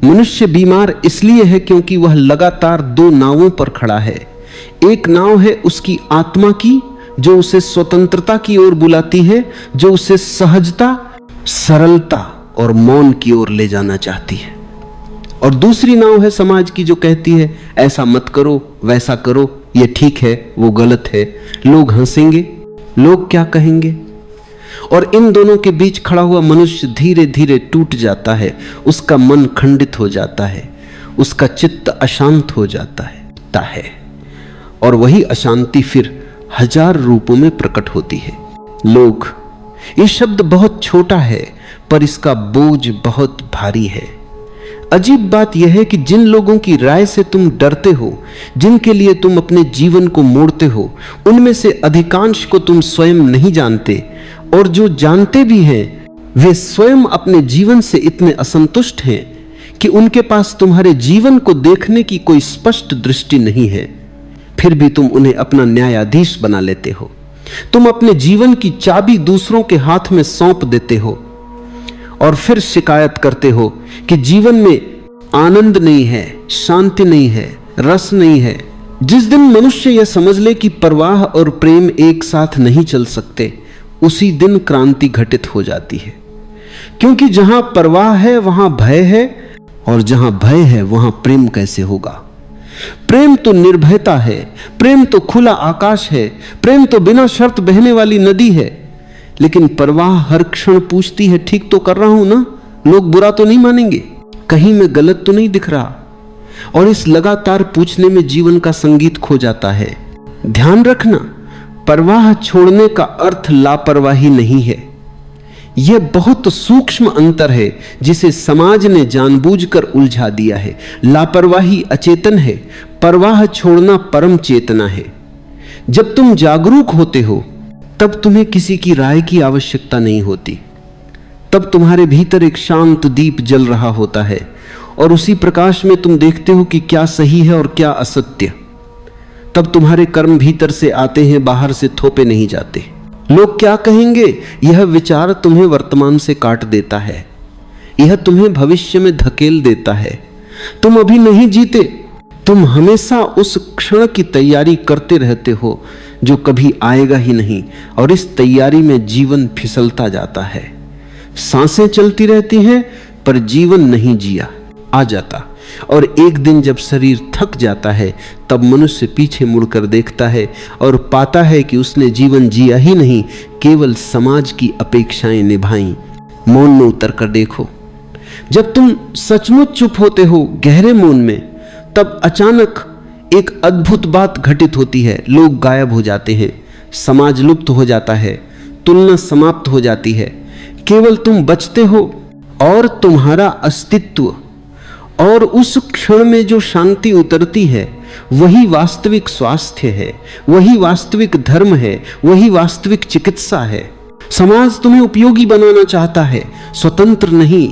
मनुष्य बीमार इसलिए है क्योंकि वह लगातार दो नावों पर खड़ा है। एक नाव है उसकी आत्मा की, जो उसे स्वतंत्रता की ओर बुलाती है, जो उसे सहजता, सरलता और मौन की ओर ले जाना चाहती है, और दूसरी नाव है समाज की, जो कहती है ऐसा मत करो, वैसा करो, ये ठीक है, वो गलत है, लोग हंसेंगे, लोग क्या कहेंगे। और इन दोनों के बीच खड़ा हुआ मनुष्य धीरे धीरे टूट जाता है, उसका मन खंडित हो जाता है, उसका चित्त अशांत हो जाता है, और वही अशांति फिर हजार रूपों में प्रकट होती है। लोग, ये शब्द बहुत छोटा है पर इसका बोझ बहुत भारी है। अजीब बात यह है कि जिन लोगों की राय से तुम डरते हो, जिनके लिए तुम अपने जीवन को मोड़ते हो, उनमें से अधिकांश को तुम स्वयं नहीं जानते, और जो जानते भी हैं वे स्वयं अपने जीवन से इतने असंतुष्ट हैं कि उनके पास तुम्हारे जीवन को देखने की कोई स्पष्ट दृष्टि नहीं है। फिर भी तुम उन्हें अपना न्यायाधीश बना लेते हो। तुम अपने जीवन की चाबी दूसरों के हाथ में सौंप देते हो और फिर शिकायत करते हो कि जीवन में आनंद नहीं है, शांति नहीं है, रस नहीं है। जिस दिन मनुष्य यह समझ ले कि परवाह और प्रेम एक साथ नहीं चल सकते, उसी दिन क्रांति घटित हो जाती है। क्योंकि जहां परवाह है वहां भय है, और जहां भय है वहां प्रेम कैसे होगा। प्रेम तो निर्भयता है, प्रेम तो खुला आकाश है, प्रेम तो बिना शर्त बहने वाली नदी है। लेकिन परवाह हर क्षण पूछती है, ठीक तो कर रहा हूं ना, लोग बुरा तो नहीं मानेंगे, कहीं मैं गलत तो नहीं दिख रहा। और इस लगातार पूछने में जीवन का संगीत खो जाता है। ध्यान रखना, परवाह छोड़ने का अर्थ लापरवाही नहीं है। यह बहुत सूक्ष्म अंतर है जिसे समाज ने जानबूझकर उलझा दिया है। लापरवाही अचेतन है, परवाह छोड़ना परम चेतना है। जब तुम जागरूक होते हो तब तुम्हें किसी की राय की आवश्यकता नहीं होती। तब तुम्हारे भीतर एक शांत दीप जल रहा होता है, और उसी प्रकाश में तुम देखते हो कि क्या सही है और क्या असत्य। तब तुम्हारे कर्म भीतर से आते हैं, बाहर से थोपे नहीं जाते। लोग क्या कहेंगे, यह विचार तुम्हें वर्तमान से काट देता है, यह तुम्हें भविष्य में धकेल देता है। तुम अभी नहीं जीते, तुम हमेशा उस क्षण की तैयारी करते रहते हो जो कभी आएगा ही नहीं, और इस तैयारी में जीवन फिसलता जाता है। सांसें चलती रहती हैं पर जीवन नहीं जिया आ जाता, और एक दिन जब शरीर थक जाता है तब मनुष्य पीछे मुड़कर देखता है और पाता है कि उसने जीवन जिया ही नहीं, केवल समाज की अपेक्षाएं निभाई। मौन में उतर कर देखो, जब तुम सचमुच चुप होते हो गहरे मौन में, तब अचानक एक अद्भुत बात घटित होती है। लोग गायब हो जाते हैं, समाज लुप्त हो जाता है, तुलना समाप्त हो जाती है, केवल तुम बचते हो और तुम्हारा अस्तित्व। और उस क्षण में जो शांति उतरती है वही वास्तविक स्वास्थ्य है, वही वास्तविक धर्म है, वही वास्तविक चिकित्सा है। समाज तुम्हें उपयोगी बनाना चाहता है, स्वतंत्र नहीं।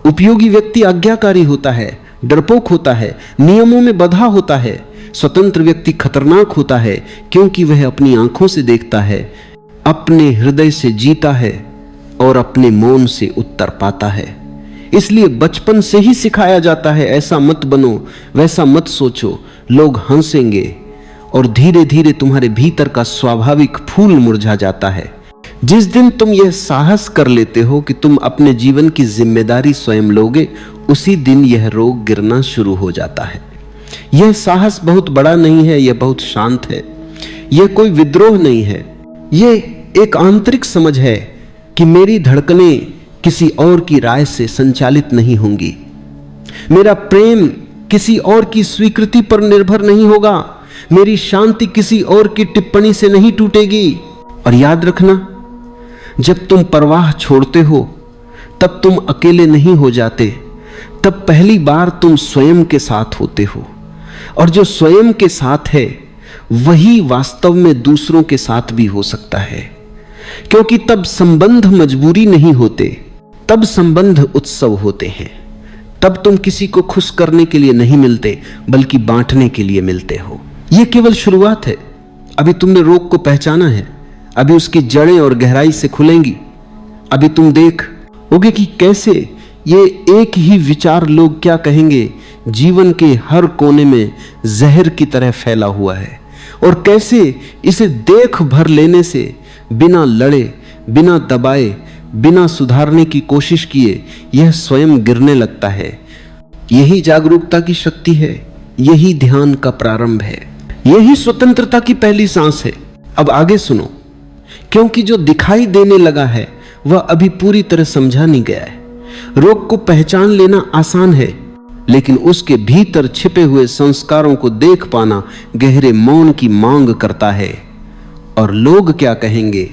उपयोगी व्यक्ति आज्ञाकारी होता है, डरपोक होता है, नियमों में बंधा होता है। स्वतंत्र व्यक्ति खतरनाक होता है क्योंकि वह अपनी आंखों से देखता है, अपने हृदय से जीता है और अपने मौन से उत्तर पाता है। इसलिए बचपन से ही सिखाया जाता है, ऐसा मत बनो, वैसा मत सोचो, लोग हंसेंगे, और धीरे धीरे तुम्हारे भीतर का स्वाभाविक फूल मुरझा जाता है। जिस दिन तुम यह साहस कर लेते हो कि तुम अपने जीवन की जिम्मेदारी स्वयं लोगे, उसी दिन यह रोग गिरना शुरू हो जाता है। यह साहस बहुत बड़ा नहीं है, यह बहुत शांत है, यह कोई विद्रोह नहीं है, यह एक आंतरिक समझ है कि मेरी धड़कनें किसी और की राय से संचालित नहीं होंगी, मेरा प्रेम किसी और की स्वीकृति पर निर्भर नहीं होगा, मेरी शांति किसी और की टिप्पणी से नहीं टूटेगी। और याद रखना, जब तुम परवाह छोड़ते हो तब तुम अकेले नहीं हो जाते, तब पहली बार तुम स्वयं के साथ होते हो, और जो स्वयं के साथ है वही वास्तव में दूसरों के साथ भी हो सकता है, क्योंकि तब संबंध मजबूरी नहीं होते, तब संबंध उत्सव होते हैं। तब तुम किसी को खुश करने के लिए नहीं मिलते, बल्कि बांटने के लिए मिलते हो। यह केवल शुरुआत है। अभी तुमने रोग को पहचाना है, अभी उसकी जड़ें और गहराई से खुलेंगी। अभी तुम देखोगे कि कैसे ये एक ही विचार लोग क्या कहेंगे जीवन के हर कोने में जहर की तरह फैला हुआ है, और कैसे इसे देख भर लेने से बिना लड़े, बिना दबाए, बिना सुधारने की कोशिश किए यह स्वयं गिरने लगता है। यही जागरूकता की शक्ति है, यही ध्यान का प्रारंभ है, यही स्वतंत्रता की पहली सांस है। अब आगे सुनो, क्योंकि जो दिखाई देने लगा है वह अभी पूरी तरह समझा नहीं गया है। रोग को पहचान लेना आसान है, लेकिन उसके भीतर छिपे हुए संस्कारों को देख पाना गहरे मौन की मांग करता है। और लोग क्या कहेंगे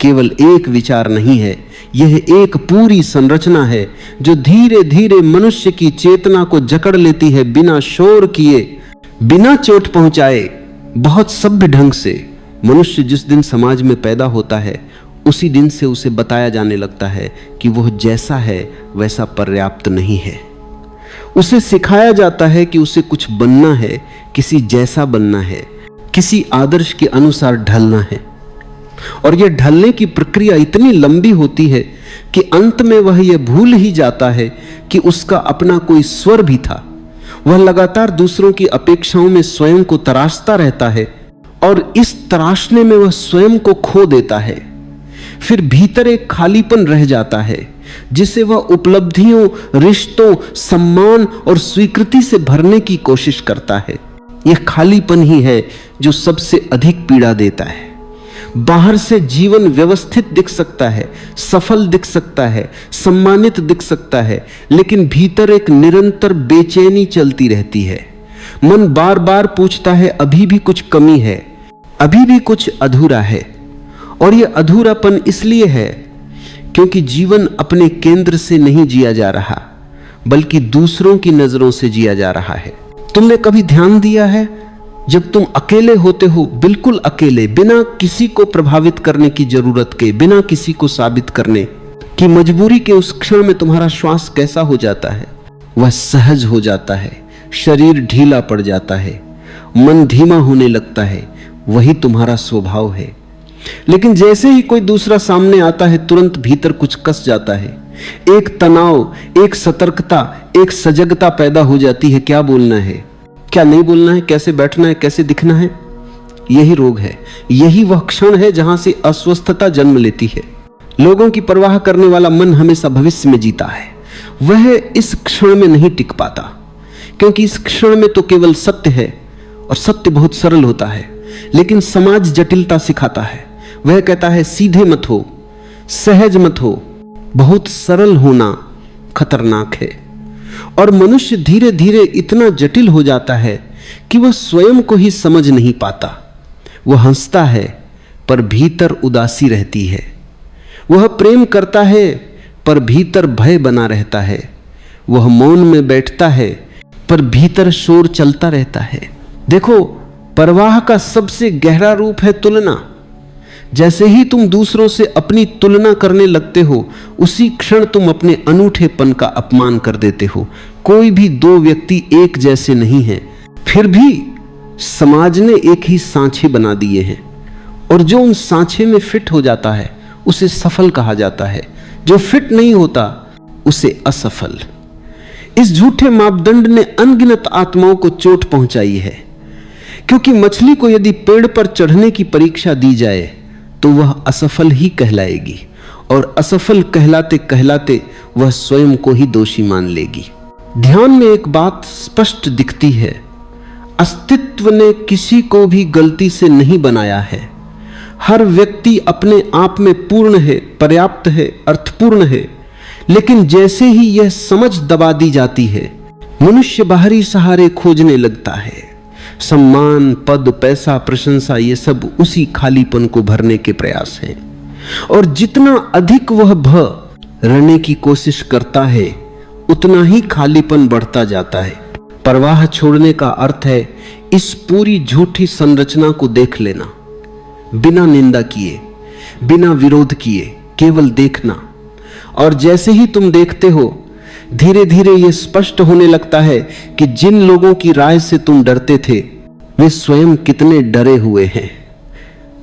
केवल एक विचार नहीं है, यह एक पूरी संरचना है जो धीरे धीरे मनुष्य की चेतना को जकड़ लेती है, बिना शोर किए, बिना चोट पहुंचाए, बहुत सभ्य ढंग से। मनुष्य जिस दिन समाज में पैदा होता है उसी दिन से उसे बताया जाने लगता है कि वह जैसा है वैसा पर्याप्त नहीं है। उसे सिखाया जाता है कि उसे कुछ बनना है, किसी जैसा बनना है, किसी आदर्श के अनुसार ढलना है। और यह ढलने की प्रक्रिया इतनी लंबी होती है कि अंत में वह यह भूल ही जाता है कि उसका अपना कोई स्वर भी था। वह लगातार दूसरों की अपेक्षाओं में स्वयं को तराशता रहता है, और इस तराशने में वह स्वयं को खो देता है। फिर भीतर एक खालीपन रह जाता है जिसे वह उपलब्धियों, रिश्तों, सम्मान और स्वीकृति से भरने की कोशिश करता है। यह खालीपन ही है जो सबसे अधिक पीड़ा देता है। बाहर से जीवन व्यवस्थित दिख सकता है, सफल दिख सकता है, सम्मानित दिख सकता है, लेकिन भीतर एक निरंतर बेचैनी चलती रहती है। मन बार बार पूछता है, अभी भी कुछ कमी है, अभी भी कुछ अधूरा है। और यह अधूरापन इसलिए है क्योंकि जीवन अपने केंद्र से नहीं जिया जा रहा, बल्कि दूसरों की नजरों से जिया जा रहा है। तुमने कभी ध्यान दिया है, जब तुम अकेले होते हो, बिल्कुल अकेले, बिना किसी को प्रभावित करने की जरूरत के, बिना किसी को साबित करने की मजबूरी के, उस क्षण में तुम्हारा श्वास कैसा हो जाता है? वह सहज हो जाता है, शरीर ढीला पड़ जाता है, मन धीमा होने लगता है। वही तुम्हारा स्वभाव है। लेकिन जैसे ही कोई दूसरा सामने आता है, तुरंत भीतर कुछ कस जाता है। एक तनाव, एक सतर्कता, एक सजगता पैदा हो जाती है। क्या बोलना है, क्या नहीं बोलना है, कैसे बैठना है, कैसे दिखना है। यही रोग है, यही वह क्षण है जहां से अस्वस्थता जन्म लेती है। लोगों की परवाह करने वाला मन हमेशा भविष्य में जीता है। वह इस क्षण में नहीं टिक पाता, क्योंकि इस क्षण में तो केवल सत्य है, और सत्य बहुत सरल होता है। लेकिन समाज जटिलता सिखाता है। वह कहता है, सीधे मत हो, सहज मत हो, बहुत सरल होना खतरनाक है। और मनुष्य धीरे धीरे इतना जटिल हो जाता है कि वह स्वयं को ही समझ नहीं पाता। वह हंसता है पर भीतर उदासी रहती है। वह प्रेम करता है पर भीतर भय बना रहता है। वह मौन में बैठता है पर भीतर शोर चलता रहता है। देखो, परवाह का सबसे गहरा रूप है तुलना। जैसे ही तुम दूसरों से अपनी तुलना करने लगते हो, उसी क्षण तुम अपने अनूठेपन का अपमान कर देते हो। कोई भी दो व्यक्ति एक जैसे नहीं हैं, फिर भी समाज ने एक ही सांचे बना दिए हैं, और जो उन सांचे में फिट हो जाता है उसे सफल कहा जाता है, जो फिट नहीं होता उसे असफल। इस झूठे मापदंड ने अनगिनत आत्माओं को चोट पहुंचाई है, क्योंकि मछली को यदि पेड़ पर चढ़ने की परीक्षा दी जाए तो वह असफल ही कहलाएगी, और असफल कहलाते कहलाते वह स्वयं को ही दोषी मान लेगी। ध्यान में एक बात स्पष्ट दिखती है, अस्तित्व ने किसी को भी गलती से नहीं बनाया है। हर व्यक्ति अपने आप में पूर्ण है, पर्याप्त है, अर्थपूर्ण है, लेकिन जैसे ही यह समझ दबा दी जाती है, मनुष्य बाहरी सहारे खोजने लगता है। सम्मान, पद, पैसा, प्रशंसा, ये सब उसी खालीपन को भरने के प्रयास हैं, और जितना अधिक वह भरने की कोशिश करता है उतना ही खालीपन बढ़ता जाता है। परवाह छोड़ने का अर्थ है इस पूरी झूठी संरचना को देख लेना, बिना निंदा किए, बिना विरोध किए, केवल देखना। और जैसे ही तुम देखते हो, धीरे धीरे यह स्पष्ट होने लगता है कि जिन लोगों की राय से तुम डरते थे वे स्वयं कितने डरे हुए हैं।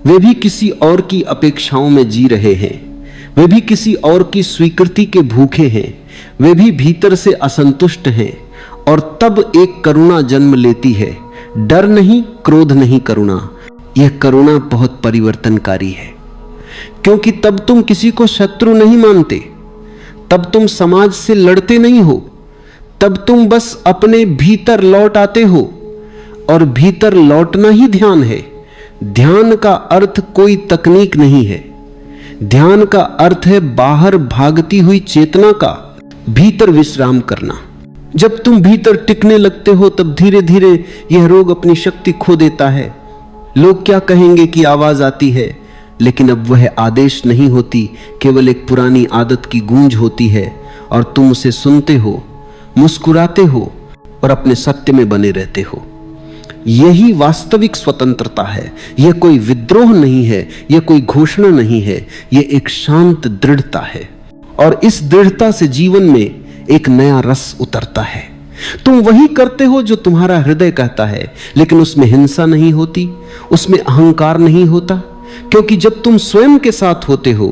वे भी किसी और की अपेक्षाओं में जी रहे हैं, वे भी किसी और की स्वीकृति के भूखे हैं, वे भी भीतर से असंतुष्ट हैं। और तब एक करुणा जन्म लेती है, डर नहीं, क्रोध नहीं, करुणा। यह करुणा बहुत परिवर्तनकारी है, क्योंकि तब तुम किसी को शत्रु नहीं मानते, तब तुम समाज से लड़ते नहीं हो, तब तुम बस अपने भीतर लौट आते हो, और भीतर लौटना ही ध्यान है। ध्यान का अर्थ कोई तकनीक नहीं है, ध्यान का अर्थ है बाहर भागती हुई चेतना का भीतर विश्राम करना। जब तुम भीतर टिकने लगते हो तब धीरे धीरे यह रोग अपनी शक्ति खो देता है। लोग क्या कहेंगे की आवाज आती है, लेकिन अब वह आदेश नहीं होती, केवल एक पुरानी आदत की गूंज होती है, और तुम उसे सुनते हो, मुस्कुराते हो और अपने सत्य में बने रहते हो। यही वास्तविक स्वतंत्रता है। यह कोई विद्रोह नहीं है, यह कोई घोषणा नहीं है, यह एक शांत दृढ़ता है, और इस दृढ़ता से जीवन में एक नया रस उतरता है। तुम वही करते हो जो तुम्हारा हृदय कहता है, लेकिन उसमें हिंसा नहीं होती, उसमें अहंकार नहीं होता, क्योंकि जब तुम स्वयं के साथ होते हो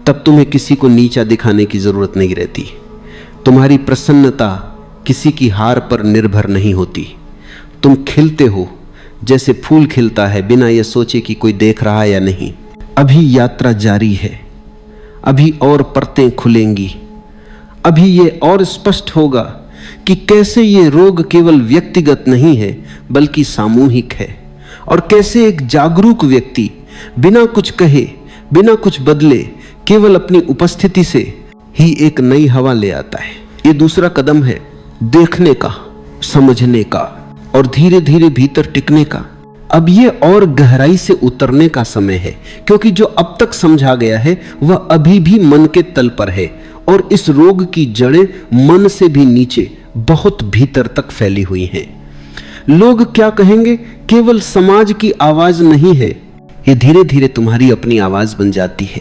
तब तुम्हें किसी को नीचा दिखाने की जरूरत नहीं रहती। तुम्हारी प्रसन्नता किसी की हार पर निर्भर नहीं होती। तुम खिलते हो जैसे फूल खिलता है, बिना यह सोचे कि कोई देख रहा है या नहीं। अभी यात्रा जारी है, अभी और परतें खुलेंगी, अभी ये और स्पष्ट होगा कि कैसे ये रोग केवल व्यक्तिगत नहीं है बल्कि सामूहिक है, और कैसे एक जागरूक व्यक्ति बिना कुछ कहे, बिना कुछ बदले, केवल अपनी उपस्थिति से ही एक नई हवा ले आता है। ये दूसरा कदम है देखने का, समझने का, और धीरे धीरे भीतर टिकने का। अब ये और गहराई से उतरने का समय है, क्योंकि जो अब तक समझा गया है वह अभी भी मन के तल पर है, और इस रोग की जड़ें मन से भी नीचे बहुत भीतर तक फैली हुई हैं। लोग क्या कहेंगे केवल समाज की आवाज नहीं है, ये धीरे धीरे तुम्हारी अपनी आवाज बन जाती है।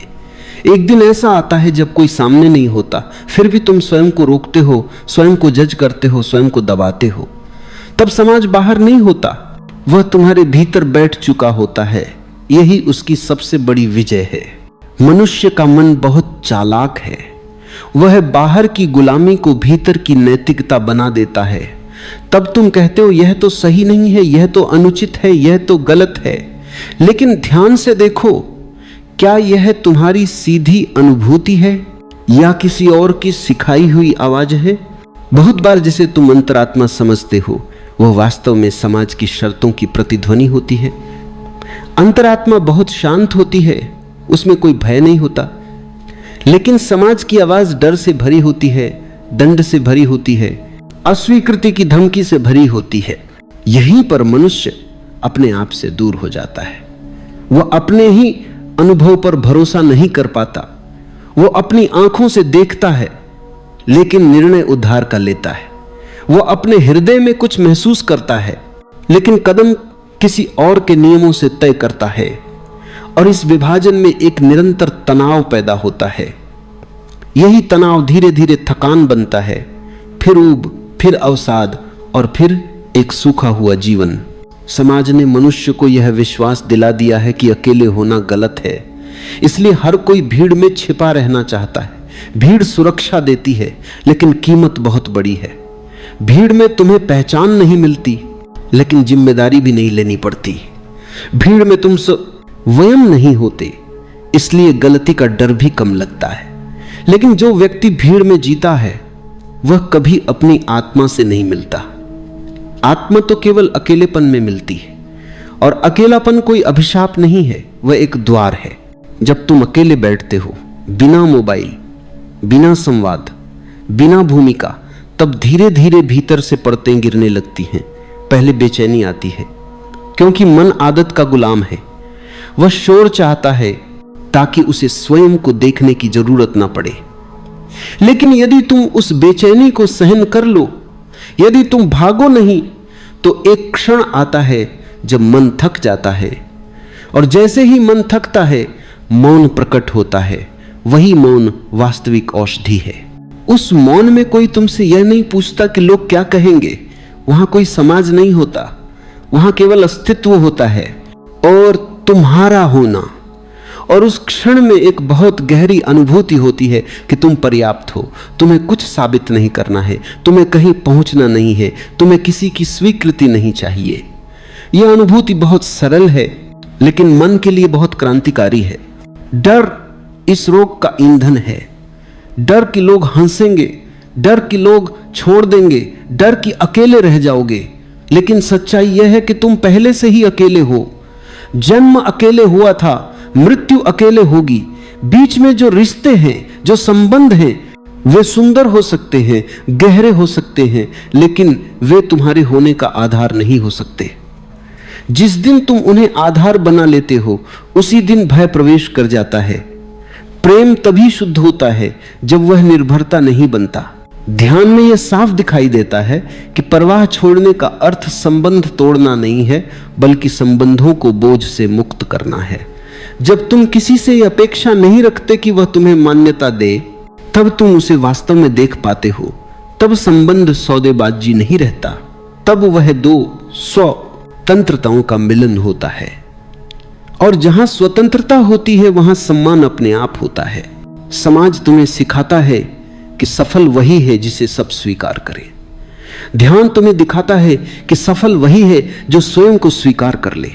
एक दिन ऐसा आता है जब कोई सामने नहीं होता, फिर भी तुम स्वयं को रोकते हो, स्वयं को जज करते हो, स्वयं को दबाते हो। तब समाज बाहर नहीं होता, वह तुम्हारे भीतर बैठ चुका होता है। यही उसकी सबसे बड़ी विजय है। मनुष्य का मन बहुत चालाक है, वह बाहर की गुलामी को भीतर की नैतिकता बना देता है। तब तुम कहते हो यह तो सही नहीं है, यह तो अनुचित है, यह तो गलत है। लेकिन ध्यान से देखो, क्या यह तुम्हारी सीधी अनुभूति है या किसी और की सिखाई हुई आवाज है? बहुत बार जिसे तुम अंतरात्मा समझते हो वह वास्तव में समाज की शर्तों की प्रतिध्वनि होती है। अंतरात्मा बहुत शांत होती है, उसमें कोई भय नहीं होता, लेकिन समाज की आवाज डर से भरी होती है, दंड से भरी होती है, अस्वीकृति की धमकी से भरी होती है। यहीं पर मनुष्य अपने आप से दूर हो जाता है। वह अपने ही अनुभव पर भरोसा नहीं कर पाता। वो अपनी आंखों से देखता है लेकिन निर्णय उद्धार का लेता है। वो अपने हृदय में कुछ महसूस करता है लेकिन कदम किसी और के नियमों से तय करता है। और इस विभाजन में एक निरंतर तनाव पैदा होता है। यही तनाव धीरे धीरे थकान बनता है, फिर ऊब, फिर अवसाद और फिर एक सूखा हुआ जीवन। समाज ने मनुष्य को यह विश्वास दिला दिया है कि अकेले होना गलत है, इसलिए हर कोई भीड़ में छिपा रहना चाहता है। भीड़ सुरक्षा देती है, लेकिन कीमत बहुत बड़ी है। भीड़ में तुम्हें पहचान नहीं मिलती, लेकिन जिम्मेदारी भी नहीं लेनी पड़ती। भीड़ में तुम स्वयं नहीं होते, इसलिए गलती का डर भी कम लगता है। लेकिन जो व्यक्ति भीड़ में जीता है, वह कभी अपनी आत्मा से नहीं मिलता। आत्मा तो केवल अकेलेपन में मिलती है, और अकेलापन कोई अभिशाप नहीं है, वह एक द्वार है। जब तुम अकेले बैठते हो, बिना मोबाइल, बिना संवाद, बिना भूमिका, तब धीरे धीरे भीतर से परतें गिरने लगती हैं। पहले बेचैनी आती है, क्योंकि मन आदत का गुलाम है। वह शोर चाहता है ताकि उसे स्वयं को देखने की जरूरत ना पड़े। लेकिन यदि तुम उस बेचैनी को सहन कर लो, यदि तुम भागो नहीं, तो एक क्षण आता है जब मन थक जाता है, और जैसे ही मन थकता है, मौन प्रकट होता है। वही मौन वास्तविक औषधि है। उस मौन में कोई तुमसे यह नहीं पूछता कि लोग क्या कहेंगे। वहां कोई समाज नहीं होता, वहां केवल अस्तित्व होता है और तुम्हारा होना। और उस क्षण में एक बहुत गहरी अनुभूति होती है कि तुम पर्याप्त हो, तुम्हें कुछ साबित नहीं करना है, तुम्हें कहीं पहुंचना नहीं है, तुम्हें किसी की स्वीकृति नहीं चाहिए। यह अनुभूति बहुत सरल है, लेकिन मन के लिए बहुत क्रांतिकारी है। डर इस रोग का ईंधन है। डर कि लोग हंसेंगे, डर कि लोग छोड़ देंगे, डर कि अकेले रह जाओगे। लेकिन सच्चाई यह है कि तुम पहले से ही अकेले हो। जन्म अकेले हुआ था, मृत्यु अकेले होगी। बीच में जो रिश्ते हैं, जो संबंध हैं, वे सुंदर हो सकते हैं, गहरे हो सकते हैं, लेकिन वे तुम्हारे होने का आधार नहीं हो सकते। जिस दिन तुम उन्हें आधार बना लेते हो, उसी दिन भय प्रवेश कर जाता है। प्रेम तभी शुद्ध होता है जब वह निर्भरता नहीं बनता। ध्यान में यह साफ दिखाई देता है कि परवाह छोड़ने का अर्थ संबंध तोड़ना नहीं है, बल्कि संबंधों को बोझ से मुक्त करना है। जब तुम किसी से यह अपेक्षा नहीं रखते कि वह तुम्हें मान्यता दे, तब तुम उसे वास्तव में देख पाते हो। तब संबंध सौदेबाजी नहीं रहता, तब वह दो स्वतंत्रताओं का मिलन होता है। और जहां स्वतंत्रता होती है, वहां सम्मान अपने आप होता है। समाज तुम्हें सिखाता है कि सफल वही है जिसे सब स्वीकार करे। ध्यान तुम्हें दिखाता है कि सफल वही है जो स्वयं को स्वीकार कर ले।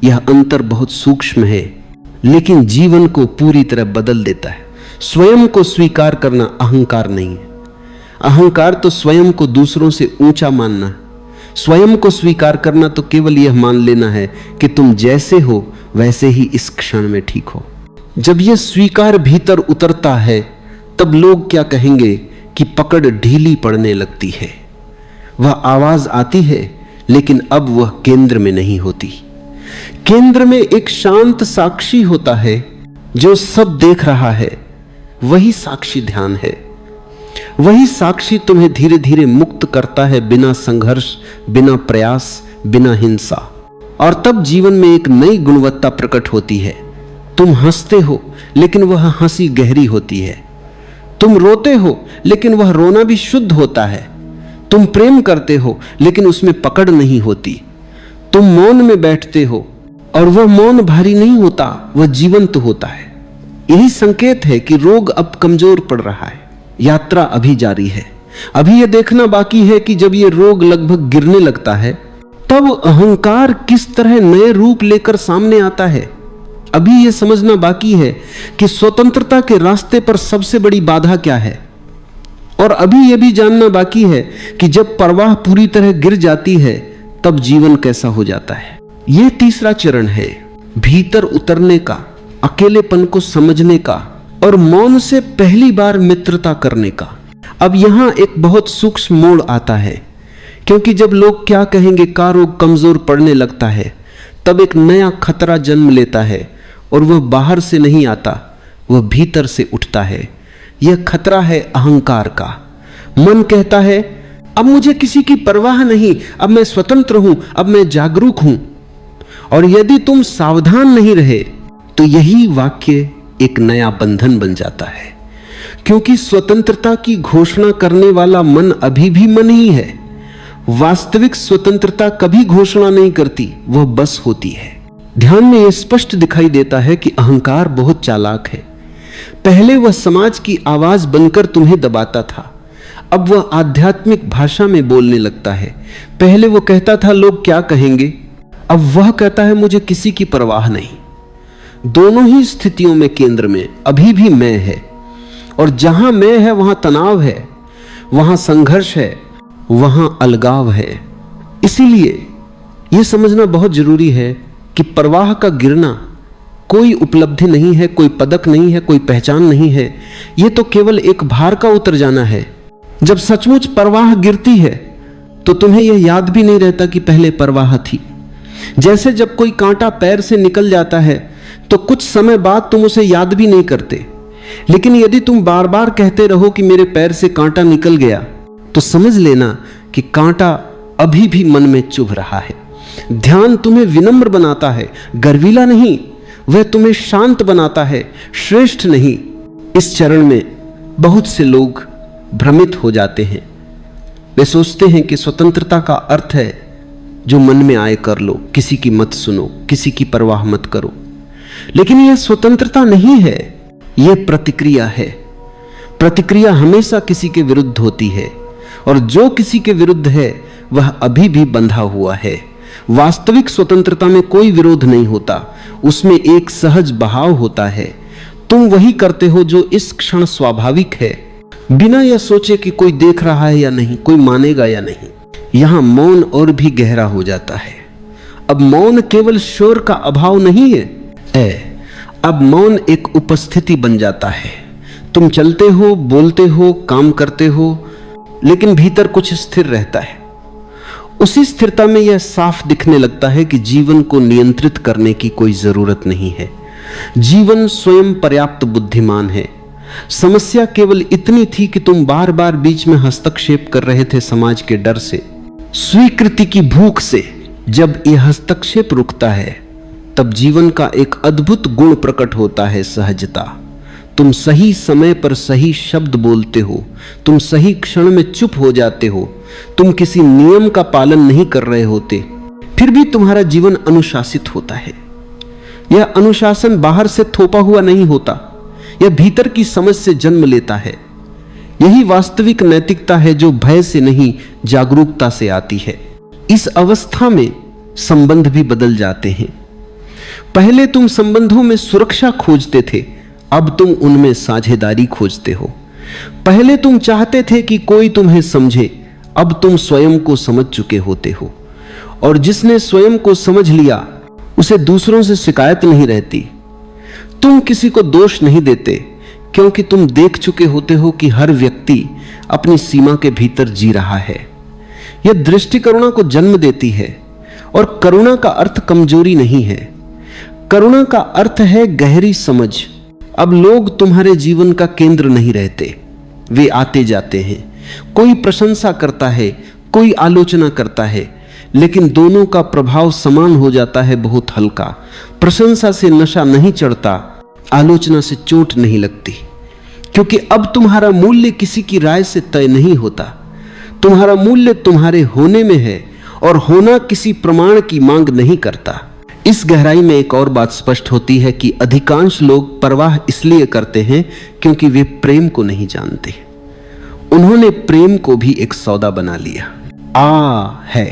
यह अंतर बहुत सूक्ष्म है, लेकिन जीवन को पूरी तरह बदल देता है। स्वयं को स्वीकार करना अहंकार नहीं है। अहंकार तो स्वयं को दूसरों से ऊंचा मानना है। स्वयं को स्वीकार करना तो केवल यह मान लेना है कि तुम जैसे हो वैसे ही इस क्षण में ठीक हो। जब यह स्वीकार भीतर उतरता है, तब लोग क्या कहेंगे कि पकड़ ढीली पड़ने लगती है। वह आवाज आती है, लेकिन अब वह केंद्र में नहीं होती। केंद्र में एक शांत साक्षी होता है जो सब देख रहा है। वही साक्षी ध्यान है। वही साक्षी तुम्हें धीरे धीरे मुक्त करता है, बिना संघर्ष, बिना प्रयास, बिना हिंसा। और तब जीवन में एक नई गुणवत्ता प्रकट होती है। तुम हंसते हो, लेकिन वह हंसी गहरी होती है। तुम रोते हो, लेकिन वह रोना भी शुद्ध होता है। तुम प्रेम करते हो, लेकिन उसमें पकड़ नहीं होती। तुम मौन में बैठते हो, और वह मौन भारी नहीं होता, वह जीवंत होता है। यही संकेत है कि रोग अब कमजोर पड़ रहा है। यात्रा अभी जारी है। अभी यह देखना बाकी है कि जब यह रोग लगभग गिरने लगता है, तब अहंकार किस तरह नए रूप लेकर सामने आता है। अभी यह समझना बाकी है कि स्वतंत्रता के रास्ते पर सबसे बड़ी बाधा क्या है। और अभी यह भी जानना बाकी है कि जब परवाह पूरी तरह गिर जाती है, तब जीवन कैसा हो जाता है। यह तीसरा चरण है, भीतर उतरने का, अकेलेपन को समझने का और मौन से पहली बार मित्रता करने का। अब यहां एक बहुत सूक्ष्म मोड़ आता है, क्योंकि जब लोग क्या कहेंगे का रोग कमजोर पड़ने लगता है, तब एक नया खतरा जन्म लेता है, और वह बाहर से नहीं आता, वह भीतर से उठता है। यह खतरा है अहंकार का। मन कहता है, अब मुझे किसी की परवाह नहीं, अब मैं स्वतंत्र हूं, अब मैं जागरूक हूं। और यदि तुम सावधान नहीं रहे, तो यही वाक्य एक नया बंधन बन जाता है, क्योंकि स्वतंत्रता की घोषणा करने वाला मन अभी भी मन ही है। वास्तविक स्वतंत्रता कभी घोषणा नहीं करती, वह बस होती है। ध्यान में यह स्पष्ट दिखाई देता है कि अहंकार बहुत चालाक है। पहले वह समाज की आवाज बनकर तुम्हें दबाता था, अब वह आध्यात्मिक भाषा में बोलने लगता है। पहले वो कहता था लोग क्या कहेंगे, अब वह कहता है मुझे किसी की परवाह नहीं। दोनों ही स्थितियों में केंद्र में अभी भी मैं है, और जहां मैं है वहां तनाव है, वहां संघर्ष है, वहां अलगाव है। इसीलिए यह समझना बहुत जरूरी है कि परवाह का गिरना कोई उपलब्धि नहीं है, कोई पदक नहीं है, कोई पहचान नहीं है। यह तो केवल एक भार का उतर जाना है। जब सचमुच परवाह गिरती है तो तुम्हें यह याद भी नहीं रहता कि पहले परवाह थी। जैसे जब कोई कांटा पैर से निकल जाता है तो कुछ समय बाद तुम उसे याद भी नहीं करते, लेकिन यदि तुम बार बार कहते रहो कि मेरे पैर से कांटा निकल गया, तो समझ लेना कि कांटा अभी भी मन में चुभ रहा है। ध्यान तुम्हें विनम्र बनाता है, गर्वीला नहीं। वह तुम्हें शांत बनाता है, श्रेष्ठ नहीं। इस चरण में बहुत से लोग भ्रमित हो जाते हैं। वे सोचते हैं कि स्वतंत्रता का अर्थ है जो मन में आए कर लो, किसी की मत सुनो, किसी की परवाह मत करो। लेकिन यह स्वतंत्रता नहीं है, यह प्रतिक्रिया है। प्रतिक्रिया हमेशा किसी के विरुद्ध होती है, और जो किसी के विरुद्ध है वह अभी भी बंधा हुआ है। वास्तविक स्वतंत्रता में कोई विरोध नहीं होता, उसमें एक सहज बहाव होता है। तुम वही करते हो जो इस क्षण स्वाभाविक है, बिना यह सोचे कि कोई देख रहा है या नहीं, कोई मानेगा या नहीं। यहां मौन और भी गहरा हो जाता है। अब मौन केवल शोर का अभाव नहीं है, अब मौन एक उपस्थिति बन जाता है। तुम चलते हो, बोलते हो, काम करते हो, लेकिन भीतर कुछ स्थिर रहता है। उसी स्थिरता में यह साफ दिखने लगता है कि जीवन को नियंत्रित करने की कोई जरूरत नहीं है। जीवन स्वयं पर्याप्त बुद्धिमान है। समस्या केवल इतनी थी कि तुम बार बार बीच में हस्तक्षेप कर रहे थे, समाज के डर से, स्वीकृति की भूख से। जब यह हस्तक्षेप रुकता है तब जीवन का एक अद्भुत गुण प्रकट होता है, सहजता। तुम सही समय पर सही शब्द बोलते हो, तुम सही क्षण में चुप हो जाते हो, तुम किसी नियम का पालन नहीं कर रहे होते, फिर भी तुम्हारा जीवन अनुशासित होता है। यह अनुशासन बाहर से थोपा हुआ नहीं होता, यह भीतर की समझ से जन्म लेता है। यही वास्तविक नैतिकता है जो भय से नहीं, जागरूकता से आती है। इस अवस्था में संबंध भी बदल जाते हैं। पहले तुम संबंधों में सुरक्षा खोजते थे, अब तुम उनमें साझेदारी खोजते हो। पहले तुम चाहते थे कि कोई तुम्हें समझे, अब तुम स्वयं को समझ चुके होते हो, और जिसने स्वयं को समझ लिया उसे दूसरों से शिकायत नहीं रहती। तुम किसी को दोष नहीं देते, क्योंकि तुम देख चुके होते हो कि हर व्यक्ति अपनी सीमा के भीतर जी रहा है। यह दृष्टि करुणा को जन्म देती है, और करुणा का अर्थ कमजोरी नहीं है। करुणा का अर्थ है गहरी समझ। अब लोग तुम्हारे जीवन का केंद्र नहीं रहते, वे आते जाते हैं। कोई प्रशंसा करता है, कोई आलोचना करता है, लेकिन दोनों का प्रभाव समान हो जाता है, बहुत हल्का। प्रशंसा से नशा नहीं चढ़ता, आलोचना से चोट नहीं लगती, क्योंकि अब तुम्हारा मूल्य किसी की राय से तय नहीं होता। तुम्हारा मूल्य तुम्हारे होने में है, और होना किसी प्रमाण की मांग नहीं करता। इस गहराई में एक और बात स्पष्ट होती है कि अधिकांश लोग परवाह इसलिए करते हैं क्योंकि वे प्रेम को नहीं जानते। उन्होंने प्रेम को भी एक सौदा बना लिया। है,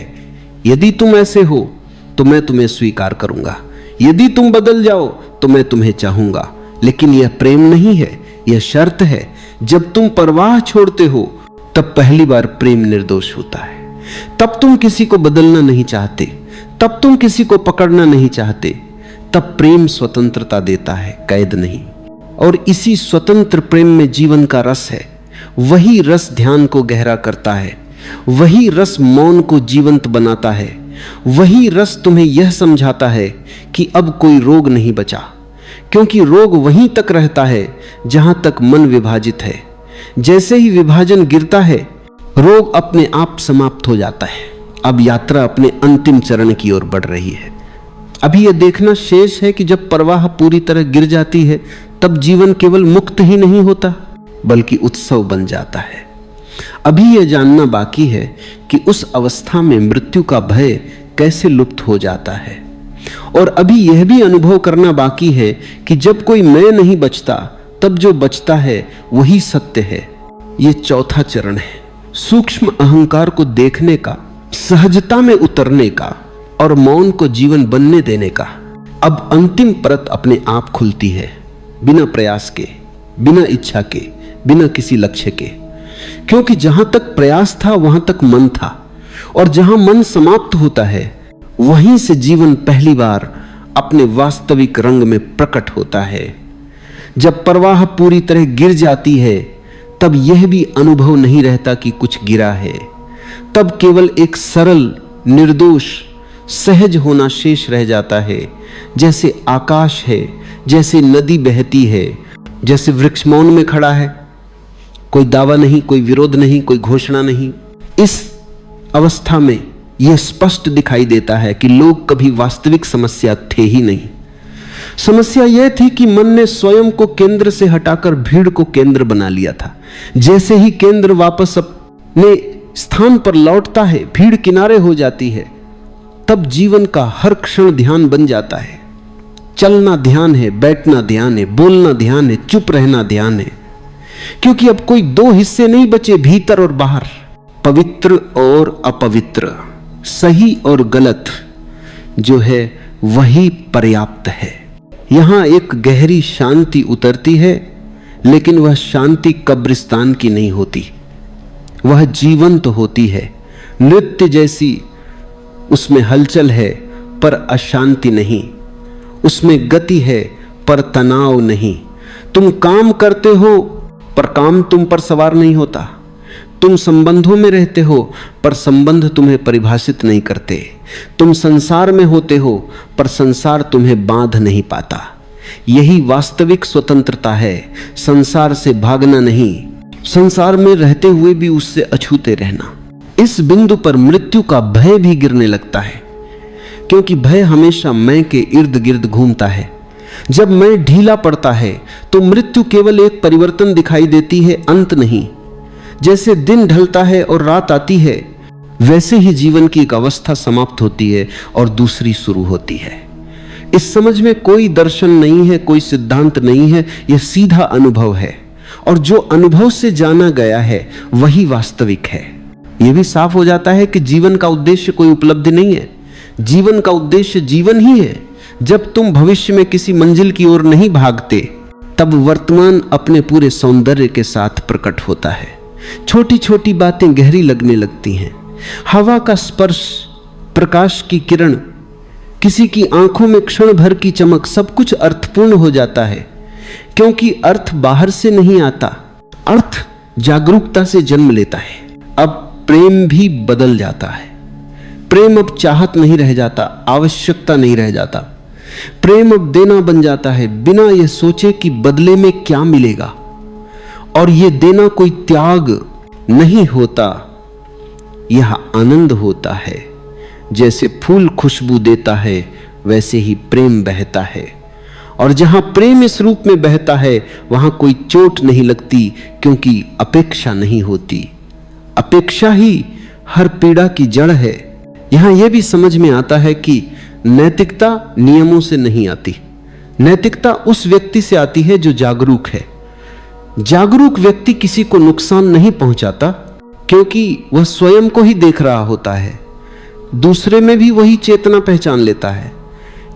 यदि तुम ऐसे हो तो मैं तुम्हें स्वीकार करूंगा, यदि तुम बदल जाओ तो मैं तुम्हें चाहूंगा। लेकिन यह प्रेम नहीं है, यह शर्त है। जब तुम परवाह छोड़ते हो तब पहली बार प्रेम निर्दोष होता है। तब तुम किसी को बदलना नहीं चाहते, तब तुम किसी को पकड़ना नहीं चाहते, तब प्रेम स्वतंत्रता देता है, कैद नहीं। और इसी स्वतंत्र प्रेम में जीवन का रस है। वही रस ध्यान को गहरा करता है, वही रस मौन को जीवंत बनाता है, वही रस तुम्हें यह समझाता है कि अब कोई रोग नहीं बचा, क्योंकि रोग वहीं तक रहता है जहां तक मन विभाजित है। जैसे ही विभाजन गिरता है, रोग अपने आप समाप्त हो जाता है। अब यात्रा अपने अंतिम चरण की ओर बढ़ रही है। अभी यह देखना शेष है कि जब प्रवाह पूरी तरह गिर जाती है तब जीवन केवल मुक्त ही नहीं होता बल्कि उत्सव बन जाता है। अभी यह जानना बाकी है कि उस अवस्था में मृत्यु का भय कैसे लुप्त हो जाता है, और अभी यह भी अनुभव करना बाकी है कि जब कोई मैं नहीं बचता तब जो बचता है वही सत्य है। यह चौथा चरण है, सूक्ष्म अहंकार को देखने का, सहजता में उतरने का और मौन को जीवन बनने देने का। अब अंतिम परत अपने आप खुलती है, बिना प्रयास के, बिना इच्छा के, बिना किसी लक्ष्य के। क्योंकि जहां तक प्रयास था वहां तक मन था, और जहां मन समाप्त होता है वहीं से जीवन पहली बार अपने वास्तविक रंग में प्रकट होता है। जब प्रवाह पूरी तरह गिर जाती है तब यह भी अनुभव नहीं रहता कि कुछ गिरा है। तब केवल एक सरल, निर्दोष, सहज होना शेष रह जाता है, जैसे आकाश है, जैसे नदी बहती है, जैसे वृक्ष मौन में खड़ा है, कोई दावा नहीं, कोई विरोध नहीं, कोई घोषणा नहीं। इस अवस्था में यह स्पष्ट दिखाई देता है कि लोग कभी वास्तविक समस्या थे ही नहीं। समस्या यह थी कि मन ने स्वयं को केंद्र से हटाकर भीड़ को केंद्र बना लिया था। जैसे ही केंद्र वापस अपने स्थान पर लौटता है, भीड़ किनारे हो जाती है, तब जीवन का हर क्षण ध्यान बन जाता है। चलना ध्यान है, बैठना ध्यान है, बोलना ध्यान है, चुप रहना ध्यान है। क्योंकि अब कोई दो हिस्से नहीं बचे, भीतर और बाहर, पवित्र और अपवित्र, सही और गलत, जो है वही पर्याप्त है। यहां एक गहरी शांति उतरती है, लेकिन वह शांति कब्रिस्तान की नहीं होती, वह जीवंत होती है, नृत्य जैसी। उसमें हलचल है पर अशांति नहीं, उसमें गति है पर तनाव नहीं। तुम काम करते हो पर काम तुम पर सवार नहीं होता, तुम संबंधों में रहते हो पर संबंध तुम्हें परिभाषित नहीं करते, तुम संसार में होते हो पर संसार तुम्हें बांध नहीं पाता। यही वास्तविक स्वतंत्रता है, संसार से भागना नहीं, संसार में रहते हुए भी उससे अछूते रहना। इस बिंदु पर मृत्यु का भय भी गिरने लगता है, क्योंकि भय हमेशा मैं के इर्द गिर्द घूमता है। जब मैं ढीला पड़ता है तो मृत्यु केवल एक परिवर्तन दिखाई देती है, अंत नहीं। जैसे दिन ढलता है और रात आती है, वैसे ही जीवन की एक अवस्था समाप्त होती है और दूसरी शुरू होती है। इस समझ में कोई दर्शन नहीं है, कोई सिद्धांत नहीं है, यह सीधा अनुभव है, और जो अनुभव से जाना गया है वही वास्तविक है। यह भी साफ हो जाता है कि जीवन का उद्देश्य कोई उपलब्धि नहीं है, जीवन का उद्देश्य जीवन ही है। जब तुम भविष्य में किसी मंजिल की ओर नहीं भागते, तब वर्तमान अपने पूरे सौंदर्य के साथ प्रकट होता है। छोटी छोटी बातें गहरी लगने लगती हैं, हवा का स्पर्श, प्रकाश की किरण, किसी की आंखों में क्षण भर की चमक, सब कुछ अर्थपूर्ण हो जाता है। क्योंकि अर्थ बाहर से नहीं आता, अर्थ जागरूकता से जन्म लेता है। अब प्रेम भी बदल जाता है। प्रेम अब चाहत नहीं रह जाता, आवश्यकता नहीं रह जाता। प्रेम अब देना बन जाता है, बिना यह सोचे कि बदले में क्या मिलेगा। और यह देना कोई त्याग नहीं होता, यह आनंद होता है। जैसे फूल खुशबू देता है, वैसे ही प्रेम बहता है। और जहां प्रेम इस रूप में बहता है वहां कोई चोट नहीं लगती, क्योंकि अपेक्षा नहीं होती। अपेक्षा ही हर पीड़ा की जड़ है। यहां यह भी समझ में आता है कि नैतिकता नियमों से नहीं आती, नैतिकता उस व्यक्ति से आती है जो जागरूक है। जागरूक व्यक्ति किसी को नुकसान नहीं पहुंचाता, क्योंकि वह स्वयं को ही देख रहा होता है, दूसरे में भी वही चेतना पहचान लेता है।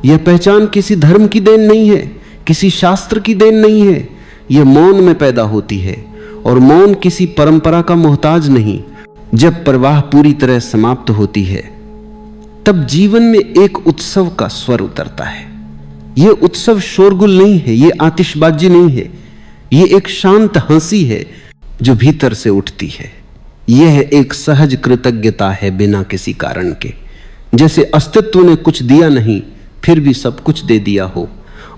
यह पहचान किसी धर्म की देन नहीं है, किसी शास्त्र की देन नहीं है, यह मौन में पैदा होती है। और मौन किसी परंपरा का मोहताज नहीं। जब प्रवाह पूरी तरह समाप्त होती है, तब जीवन में एक उत्सव का स्वर उतरता है। यह उत्सव शोरगुल नहीं है, यह आतिशबाजी नहीं है, यह एक शांत हंसी है जो भीतर से उठती है। यह एक सहज कृतज्ञता है, बिना किसी कारण के, जैसे अस्तित्व ने कुछ दिया नहीं फिर भी सब कुछ दे दिया हो।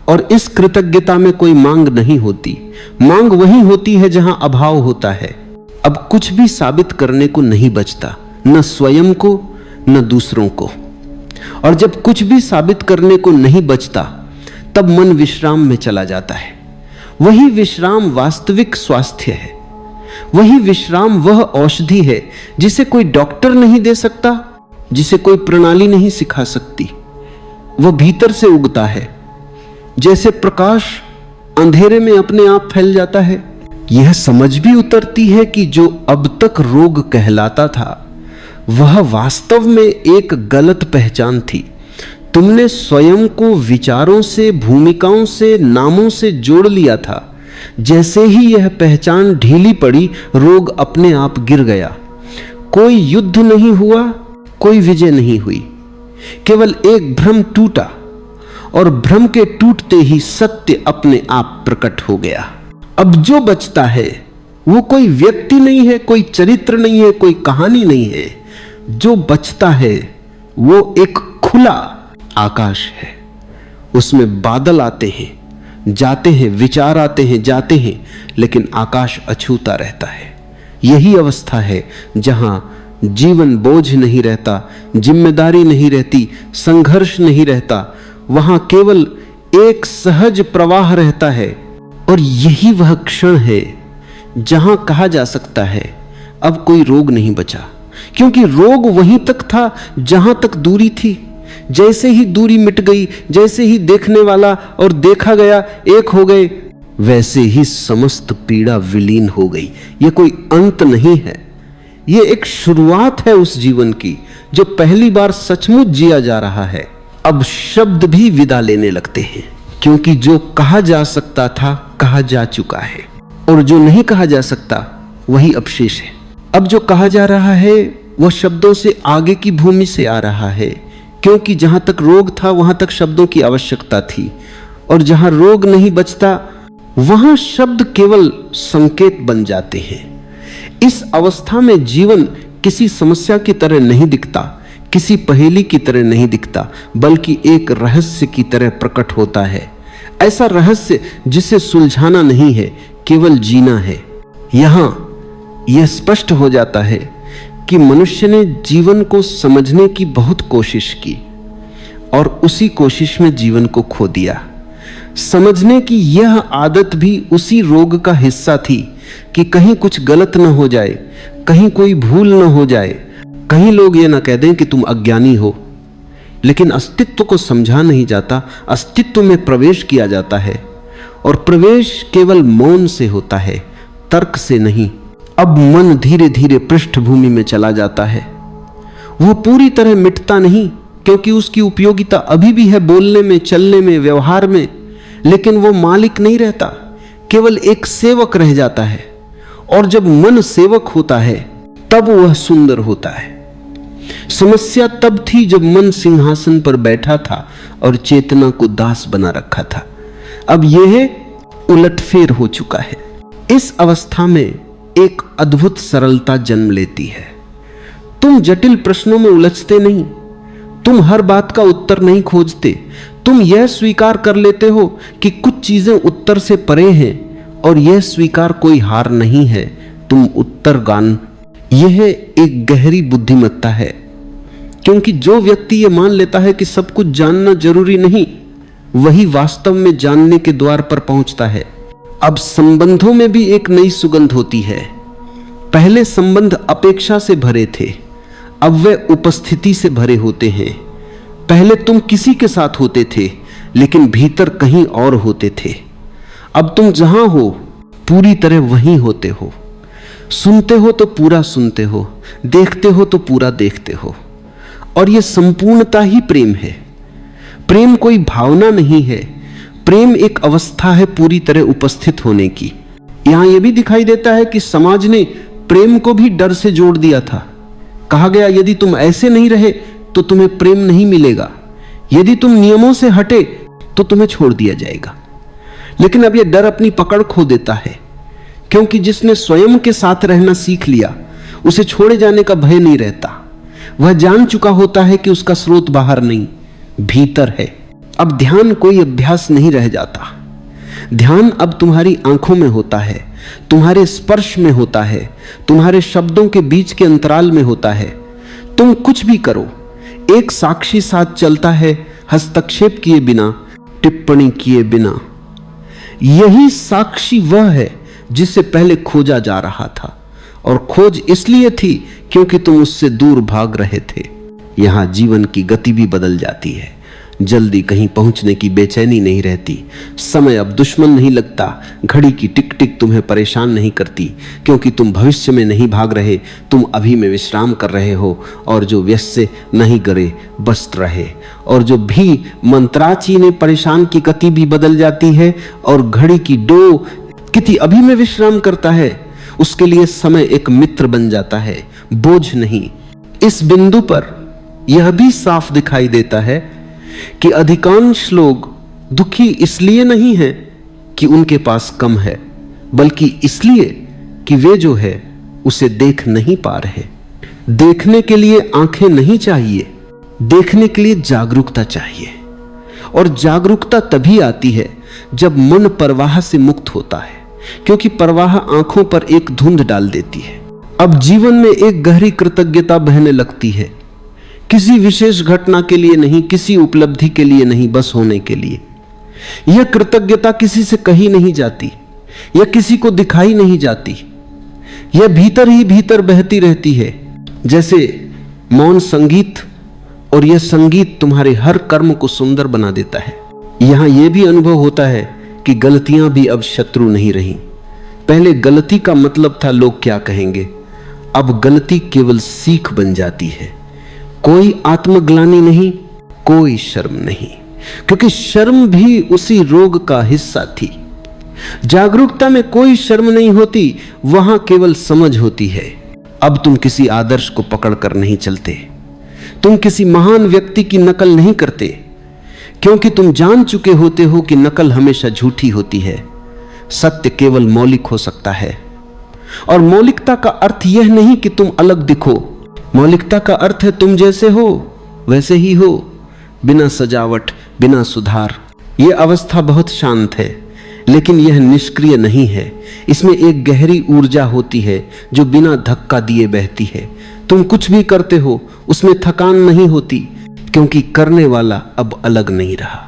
और इस कृतज्ञता में कोई मांग नहीं होती, मांग वही होती है जहां अभाव होता है। अब कुछ भी साबित करने को नहीं बचता, न स्वयं को न दूसरों को। और जब कुछ भी साबित करने को नहीं बचता, तब मन विश्राम में चला जाता है। वही विश्राम वास्तविक स्वास्थ्य है। वही विश्राम वह औषधि है जिसे कोई डॉक्टर नहीं दे सकता, जिसे कोई प्रणाली नहीं सिखा सकती। वह भीतर से उगता है। जैसे प्रकाश अंधेरे में अपने आप फैल जाता है, यह समझ भी उतरती है कि जो अब तक रोग कहलाता था वह वास्तव में एक गलत पहचान थी। तुमने स्वयं को विचारों से, भूमिकाओं से, नामों से जोड़ लिया था। जैसे ही यह पहचान ढीली पड़ी, रोग अपने आप गिर गया। कोई युद्ध नहीं हुआ, कोई विजय नहीं हुई, केवल एक भ्रम टूटा और भ्रम के टूटते ही सत्य अपने आप प्रकट हो गया। अब जो बचता है वो कोई व्यक्ति नहीं है, कोई चरित्र नहीं है, कोई कहानी नहीं है। जो बचता है वो एक खुला आकाश है। उसमें बादल आते हैं, जाते हैं, विचार आते हैं, जाते हैं, लेकिन आकाश अछूता रहता है। यही अवस्था है जहां जीवन बोझ नहीं रहता, जिम्मेदारी नहीं रहती, संघर्ष नहीं रहता। वहां केवल एक सहज प्रवाह रहता है। और यही वह क्षण है जहां कहा जा सकता है अब कोई रोग नहीं बचा, क्योंकि रोग वहीं तक था जहां तक दूरी थी। जैसे ही दूरी मिट गई, जैसे ही देखने वाला और देखा गया एक हो गए, वैसे ही समस्त पीड़ा विलीन हो गई। यह कोई अंत नहीं है, यह एक शुरुआत है उस जीवन की जो पहली बार सचमुच जिया जा रहा है। अब शब्द भी विदा लेने लगते हैं, क्योंकि जो कहा जा सकता था कहा जा चुका है, और जो नहीं कहा जा सकता वही अपशेष है। अब जो कहा जा रहा है वह शब्दों से आगे की भूमि से आ रहा है, क्योंकि जहां तक रोग था वहां तक शब्दों की आवश्यकता थी, और जहां रोग नहीं बचता वहां शब्द केवल संकेत बन जाते हैं। इस अवस्था में जीवन किसी समस्या की तरह नहीं दिखता, किसी पहेली की तरह नहीं दिखता, बल्कि एक रहस्य की तरह प्रकट होता है। ऐसा रहस्य जिसे सुलझाना नहीं है, केवल जीना है। यहां यह स्पष्ट हो जाता है कि मनुष्य ने जीवन को समझने की बहुत कोशिश की और उसी कोशिश में जीवन को खो दिया। समझने की यह आदत भी उसी रोग का हिस्सा थी कि कहीं कुछ गलत न हो जाए, कहीं कोई भूल न हो जाए, कहीं लोग ये ना कह दें कि तुम अज्ञानी हो। लेकिन अस्तित्व को समझा नहीं जाता, अस्तित्व में प्रवेश किया जाता है, और प्रवेश केवल मौन से होता है, तर्क से नहीं। अब मन धीरे धीरे पृष्ठभूमि में चला जाता है। वह पूरी तरह मिटता नहीं, क्योंकि उसकी उपयोगिता अभी भी है बोलने में, चलने में, व्यवहार में, लेकिन वो मालिक नहीं रहता, केवल एक सेवक रह जाता है। और जब मन सेवक होता है तब वह सुंदर होता है। समस्या तब थी जब मन सिंहासन पर बैठा था और चेतना को दास बना रखा था। अब यह उलटफेर हो चुका है। इस अवस्था में एक अद्भुत सरलता जन्म लेती है। तुम जटिल प्रश्नों में उलझते नहीं, तुम हर बात का उत्तर नहीं खोजते। तुम यह स्वीकार कर लेते हो कि कुछ चीजें उत्तर से परे हैं, और यह स्वीकार कोई हार नहीं है। तुम उत्तरगान। यह एक गहरी बुद्धिमत्ता है, क्योंकि जो व्यक्ति यह मान लेता है कि सब कुछ जानना जरूरी नहीं, वही वास्तव में जानने के द्वार पर पहुंचता है। अब संबंधों में भी एक नई सुगंध होती है। पहले संबंध अपेक्षा से भरे थे, अब वे उपस्थिति से भरे होते हैं। पहले तुम किसी के साथ होते थे, लेकिन भीतर कहीं और होते थे। अब तुम जहां हो पूरी तरह वहीं होते हो। सुनते हो तो पूरा सुनते हो, देखते हो तो पूरा देखते हो। और यह संपूर्णता ही प्रेम है। प्रेम कोई भावना नहीं है, प्रेम एक अवस्था है पूरी तरह उपस्थित होने की। यहां यह भी दिखाई देता है कि समाज ने प्रेम को भी डर से जोड़ दिया था। कहा गया यदि तुम ऐसे नहीं रहे तो तुम्हें प्रेम नहीं मिलेगा, यदि तुम नियमों से हटे तो तुम्हें छोड़ दिया जाएगा। लेकिन अब यह डर अपनी पकड़ खो देता है, क्योंकि जिसने स्वयं के साथ रहना सीख लिया उसे छोड़े जाने का भय नहीं रहता। वह जान चुका होता है कि उसका स्रोत बाहर नहीं, भीतर है। अब ध्यान कोई अभ्यास नहीं रह जाता। ध्यान अब तुम्हारी आंखों में होता है, तुम्हारे स्पर्श में होता है, तुम्हारे शब्दों के बीच के अंतराल में होता है। तुम कुछ भी करो, एक साक्षी साथ चलता है, हस्तक्षेप किए बिना, टिप्पणी किए बिना। यही साक्षी वह है जिसे पहले खोजा जा रहा था, और खोज इसलिए थी क्योंकि तुम उससे दूर भाग रहे थे। यहां जीवन की गति भी बदल जाती है, जल्दी कहीं पहुंचने की बेचैनी नहीं रहती, समय अब दुश्मन नहीं लगता, घड़ी की टिक टिक तुम्हें परेशान नहीं करती, क्योंकि तुम भविष्य में नहीं भाग रहे, तुम अभी में विश्राम कर रहे हो। और जो व्यस्त से नहीं करे व्यस्त रहे। और जो भी मंत्राची ने परेशान की गति भी बदल जाती है, और घड़ी की डो किति अभी में विश्राम करता है, उसके लिए समय एक मित्र बन जाता है, बोझ नहीं। इस बिंदु पर यह भी साफ दिखाई देता है कि अधिकांश लोग दुखी इसलिए नहीं हैं कि उनके पास कम है, बल्कि इसलिए कि वे जो है उसे देख नहीं पा रहे। देखने के लिए आंखें नहीं चाहिए, देखने के लिए जागरूकता चाहिए। और जागरूकता तभी आती है जब मन परवाह से मुक्त होता है, क्योंकि परवाह आंखों पर एक धुंध डाल देती है। अब जीवन में एक गहरी कृतज्ञता बहने लगती है, किसी विशेष घटना के लिए नहीं, किसी उपलब्धि के लिए नहीं, बस होने के लिए। यह कृतज्ञता किसी से कही नहीं जाती, यह किसी को दिखाई नहीं जाती, यह भीतर ही भीतर बहती रहती है, जैसे मौन संगीत। और यह संगीत तुम्हारे हर कर्म को सुंदर बना देता है। यहां यह भी अनुभव होता है कि गलतियां भी अब शत्रु नहीं रही। पहले गलती का मतलब था लोग क्या कहेंगे, अब गलती केवल सीख बन जाती है। कोई आत्मग्लानि नहीं, कोई शर्म नहीं, क्योंकि शर्म भी उसी रोग का हिस्सा थी। जागरूकता में कोई शर्म नहीं होती, वहां केवल समझ होती है। अब तुम किसी आदर्श को पकड़कर नहीं चलते, तुम किसी महान व्यक्ति की नकल नहीं करते, क्योंकि तुम जान चुके होते हो कि नकल हमेशा झूठी होती है। सत्य केवल मौलिक हो सकता है। और मौलिकता का अर्थ यह नहीं कि तुम अलग दिखो, मौलिकता का अर्थ है तुम जैसे हो वैसे ही हो, बिना सजावट, बिना सुधार। यह अवस्था बहुत शांत है, लेकिन यह निष्क्रिय नहीं है। इसमें एक गहरी ऊर्जा होती है जो बिना धक्का दिए बहती है। तुम कुछ भी करते हो उसमें थकान नहीं होती, क्योंकि करने वाला अब अलग नहीं रहा।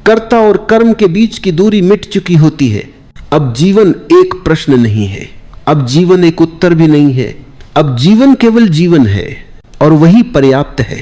कर्ता और कर्म के बीच की दूरी मिट चुकी होती है। अब जीवन एक प्रश्न नहीं है, अब जीवन एक उत्तर भी नहीं है, अब जीवन केवल जीवन है, और वही पर्याप्त है।